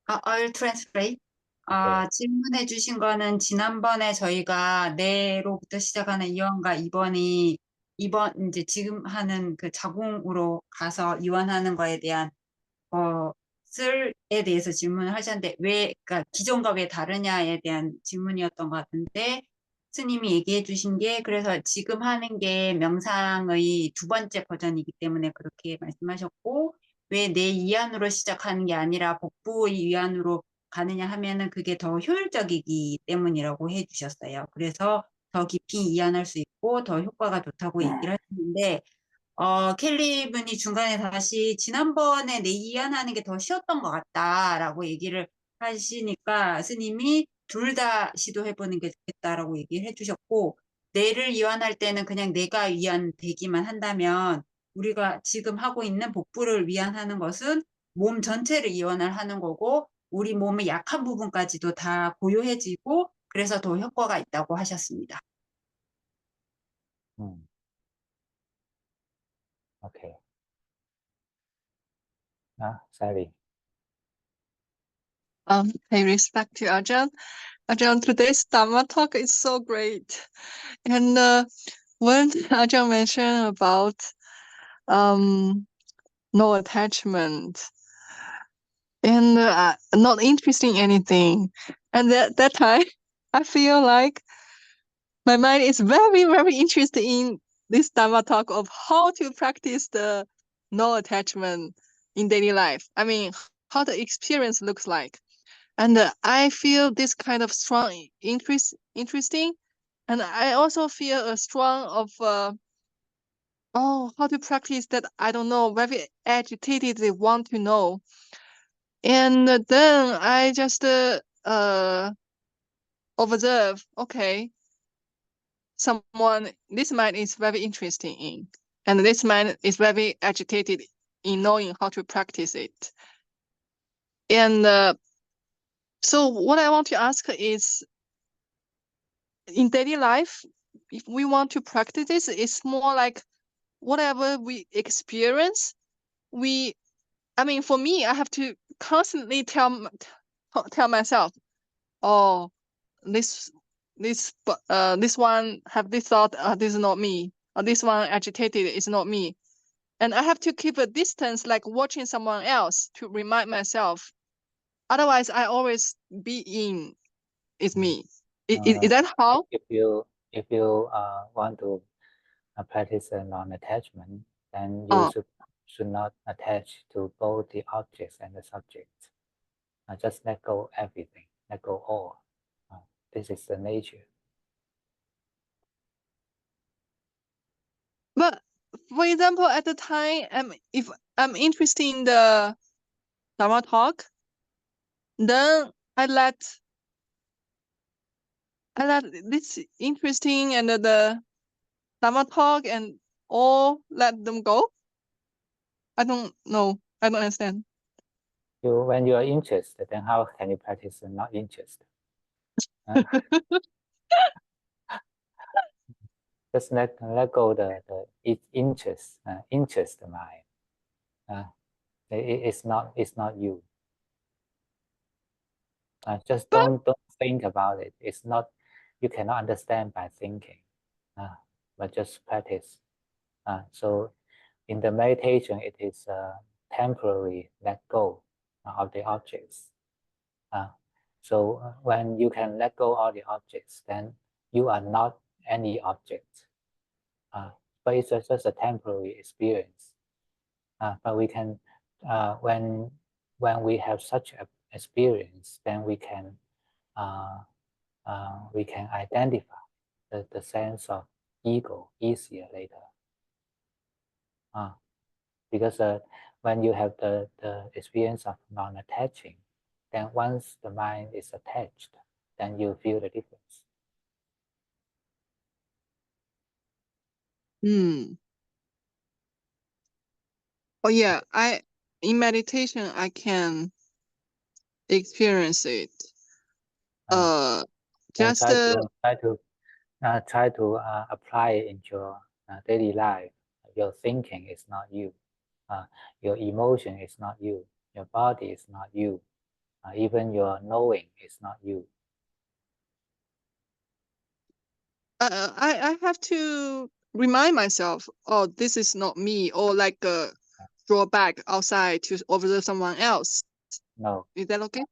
I'll translate. Okay. 질문해 주신 거는 지난번에 저희가 내로부터 시작하는 이완과 이번 이제 지금 하는 그 자궁으로 가서 이완하는 거에 대한 쓸에 대해서 질문을 하셨는데 그러니까 기존과 왜 다르냐에 대한 질문이었던 것 같은데, 스님이 얘기해 주신 게, 그래서 지금 하는 게 명상의 두 번째 버전이기 때문에 그렇게 말씀하셨고, 왜 내 이완으로 시작하는 게 아니라 복부의 이완으로 가느냐 하면은 그게 더 효율적이기 때문이라고 해 주셨어요. 그래서 더 깊이 이완할 수 있고 더 효과가 좋다고 얘기를 하셨는데, 켈리 분이 중간에 다시 지난번에 내 이완하는 게 더 쉬웠던 것 같다라고 얘기를 하시니까 스님이 둘 다 시도해보는 게 좋겠다라고 얘기를 해주셨고, 뇌를 이완할 때는 그냥 내가 이완되기만 한다면, 우리가 지금 하고 있는 복부를 이완하는 것은 몸 전체를 이완을 하는 거고, 우리 몸의 약한 부분까지도 다 고요해지고, 그래서 더 효과가 있다고 하셨습니다. Okay. Sorry. Pay respect to Ajahn. Ajahn, today's Dharma talk is so great. And when Ajahn mentioned about no attachment and not interested in anything, and that time I feel like my mind is very, very interested in this Dharma talk of how to practice the no attachment in daily life. I mean, how the experience looks like. And I feel this kind of strong interesting. And I also feel a strong of, how to practice that, I don't know, very agitated, they want to know. And then I just observe, okay, this man is very interesting in, and this man is very agitated in knowing how to practice it. And so what I want to ask is, in daily life, if we want to practice this, it's more like whatever we experience, I mean, for me, I have to constantly tell myself, oh, this one have this thought, this is not me, or this one agitated is not me. And I have to keep a distance, like watching someone else, to remind myself. Otherwise, I always be in, it's me. Is that how? If you want to practice a non-attachment, then you should not attach to both the objects and the subject. Just let go everything, let go all. This is the nature. But for example, at the time, if I'm interested in the Dharma talk, then I let this interesting and the Dharma talk and all let them go. I don't know. I don't understand. When you are interested, then how can you practice not interested? Just let go the interest mind. It's not you. Just don't think about it. It's not, you cannot understand by thinking, but just practice. So in the meditation, it is temporary let go of the objects. So when you can let go of the objects, then you are not any object. But it's just a temporary experience. But we can, when we have such an experience, then we can identify the sense of ego easier later. Because when you have the experience of non-attaching, then once the mind is attached, then you feel the difference. Oh yeah, in meditation I can experience it. Just try to apply it in your daily life. Your thinking is not you. Your emotion is not you. Your body is not you. Even your knowing is not you. I have to remind myself, oh, this is not me, or like draw back outside to observe someone else. No. Is that okay?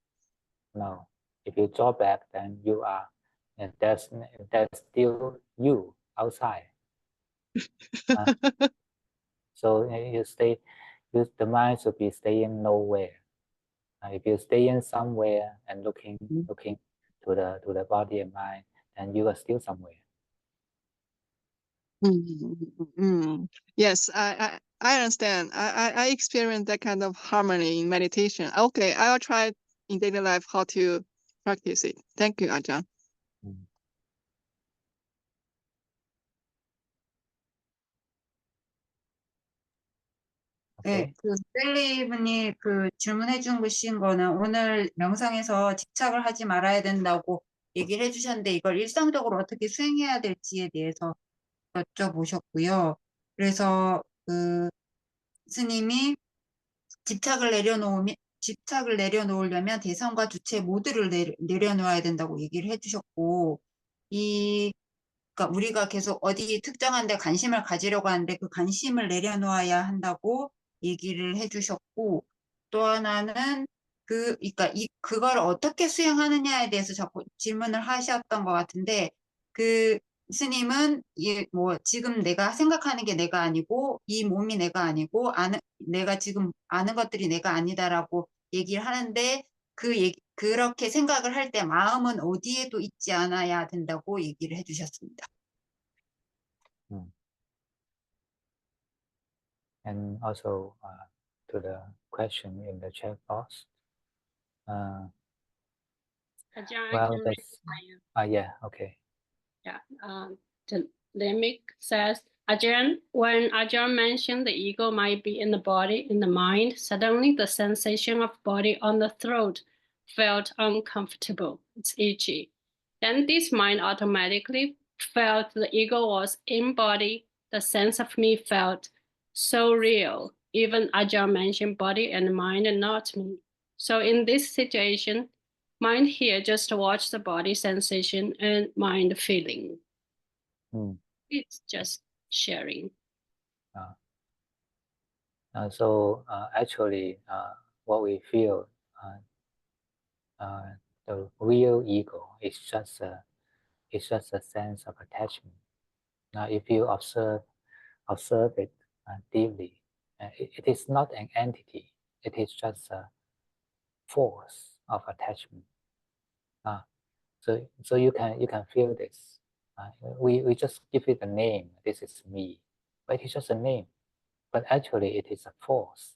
No. If you draw back, then you are, and there's still you outside. So the mind should be staying nowhere. If you stay in somewhere and looking to the body and mind, then you are still somewhere. Yes, I understand. I experience that kind of harmony in meditation. Okay, I'll try in daily life how to practice it. Thank you, Ajahn. 네, 그 셀리 분이 그 질문해 주신 거는 오늘 명상에서 집착을 하지 말아야 된다고 얘기를 해주셨는데 이걸 일상적으로 어떻게 수행해야 될지에 대해서 여쭤보셨고요. 그래서 그 스님이 집착을 내려놓으려면 대상과 주체 모두를 내려놓아야 된다고 얘기를 해주셨고, 그러니까 우리가 계속 어디 특정한 데 관심을 가지려고 하는데 그 관심을 내려놓아야 한다고 얘기를 해주셨고, 또 하나는 그러니까 그걸 어떻게 수행하느냐에 대해서 자꾸 질문을 하셨던 것 같은데, 그 스님은 뭐 지금 내가 생각하는 게 내가 아니고 이 몸이 내가 아니고 내가 지금 아는 것들이 내가 아니다라고 얘기를 하는데 그렇게 생각을 할 때 마음은 어디에도 있지 않아야 된다고 얘기를 해주셨습니다. And also to the question in the chat box. Ajahn, I Well, can that's yeah, okay. Yeah, the Limit says, Ajahn, when Ajahn mentioned the ego might be in the body, in the mind, suddenly the sensation of body on the throat felt uncomfortable. It's itchy. Then this mind automatically felt the ego was in body. The sense of me felt so real. Even Ajahn mentioned body and mind and not me. So in this situation, mind here just watch the body sensation and mind feeling. It's just sharing. So actually, what we feel, the real ego is just a sense of attachment. Now, if you observe it deeply, it is not an entity. It is just a force of attachment. So you can feel this. We just give it a name. This is me, but it is just a name. But actually, it is a force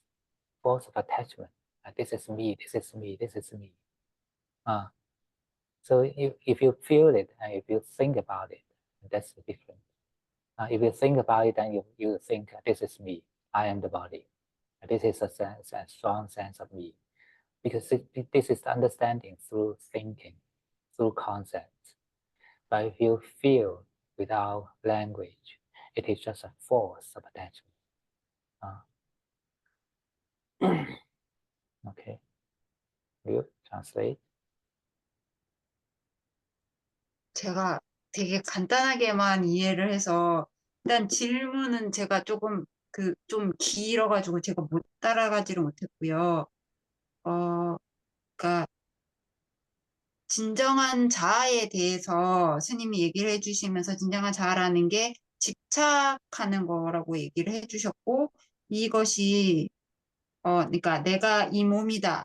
of attachment. This is me. This is me. This is me. So if you feel it and if you think about it, that's different. If you think about it, then you think this is me. I am the body. This is a strong sense of me, because this is the understanding through thinking, through concepts. But if you feel without language, it is just a force of attachment. Okay. You translate. 제가 되게 간단하게만 이해를 해서 일단 질문은 제가 조금 좀 길어가지고 제가 못 따라가지를 못했고요. 그러니까 진정한 자아에 대해서 스님이 얘기를 해주시면서 진정한 자아라는 게 집착하는 거라고 얘기를 해주셨고, 이것이 그러니까 내가 이 몸이다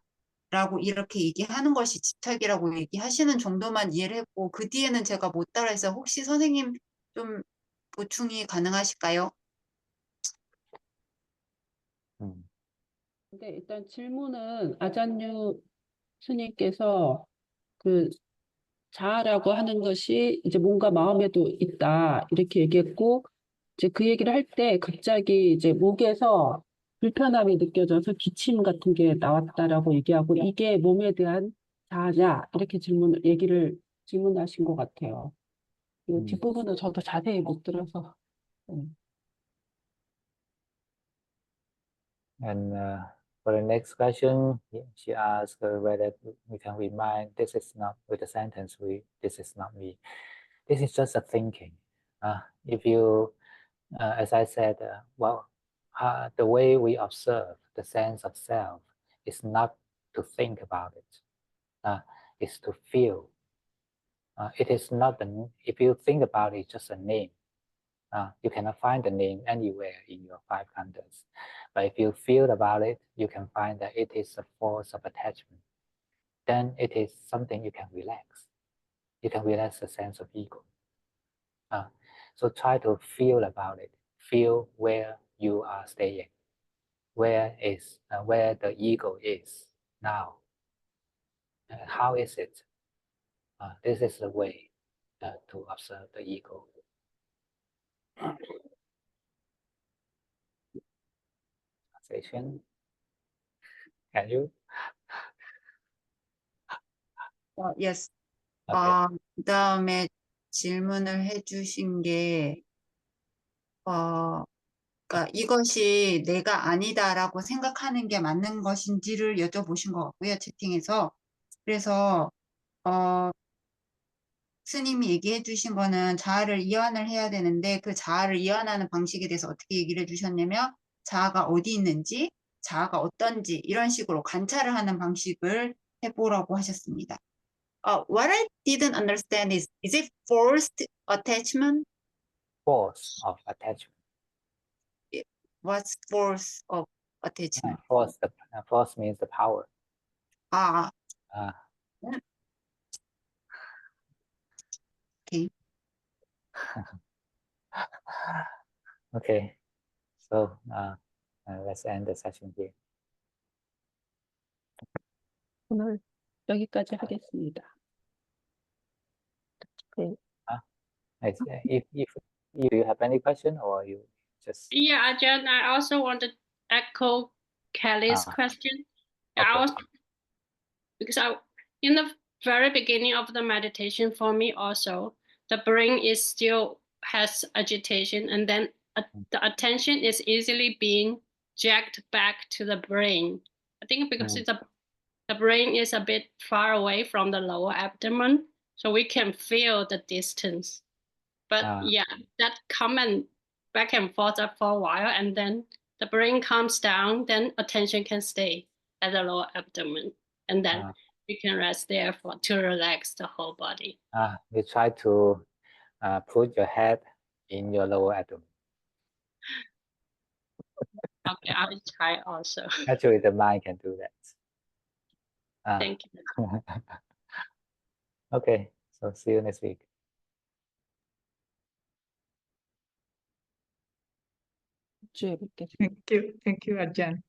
라고 이렇게 얘기하는 것이 집착이라고 얘기하시는 정도만 이해를 했고, 그 뒤에는 제가 못 따라해서 혹시 선생님 좀 보충이 가능하실까요? 근데 일단 질문은 아잔유 스님께서 그 자아라고 하는 것이 이제 뭔가 마음에도 있다 이렇게 얘기했고, 이제 그 얘기를 할 때 갑자기 이제 목에서 불편함이 느껴져서 기침 같은 게 나왔다라고 얘기하고, 이게 몸에 대한 자아냐 이렇게 질문하신 것 같아요. 이 뒷부분은 저도 자세히 못 들어서. And for the next question, she asked whether we can remind this is not with the sentence. This is not me. This is just a thinking. If you, as I said, the way we observe the sense of self is not to think about it. It's to feel. It is not if you think about it, it's just a name. You cannot find the name anywhere in your five khandhas. But if you feel about it, you can find that it is a force of attachment. Then it is something you can relax. You can relax the sense of ego. So try to feel about it. Feel where you are staying. Where the ego is now. How is it? This is the way to observe the ego. Translation. Can you? Yes. Okay. 그다음에 질문을 해주신 게 그러니까 이것이 내가 아니다라고 생각하는 게 맞는 것인지를 여쭤보신 것 같고요, 채팅에서. 그래서 스님이 얘기해 주신 거는 자아를 이완을 해야 되는데 그 자아를 이완하는 방식에 대해서 어떻게 얘기를 해 주셨냐면 자아가 어디 있는지, 자아가 어떤지 이런 식으로 관찰을 하는 방식을 해보라고 하셨습니다. What I didn't understand is it forced attachment? Force of attachment. What's force of attachment? Force means the power. 아, 오케이. Okay. So let's end the session here. 오늘 여기까지 하겠습니다. 네. If you have any question or you just Yeah, Ajahn, I also want to echo Kelly's question. I okay. was because in the very beginning of the meditation for me also, the brain is still has agitation, and then the attention is easily being jacked back to the brain. I think because the brain is a bit far away from the lower abdomen, so we can feel the distance. But yeah, that comment back and forth for a while, and then the brain calms down, then attention can stay at the lower abdomen, and then you can rest there to relax the whole body. You try to put your head in your lower abdomen. Okay, I will try also. Actually, the mind can do that. Thank you. Okay, so see you next week. 주에 뵙겠습니다. Thank you, Ajahn.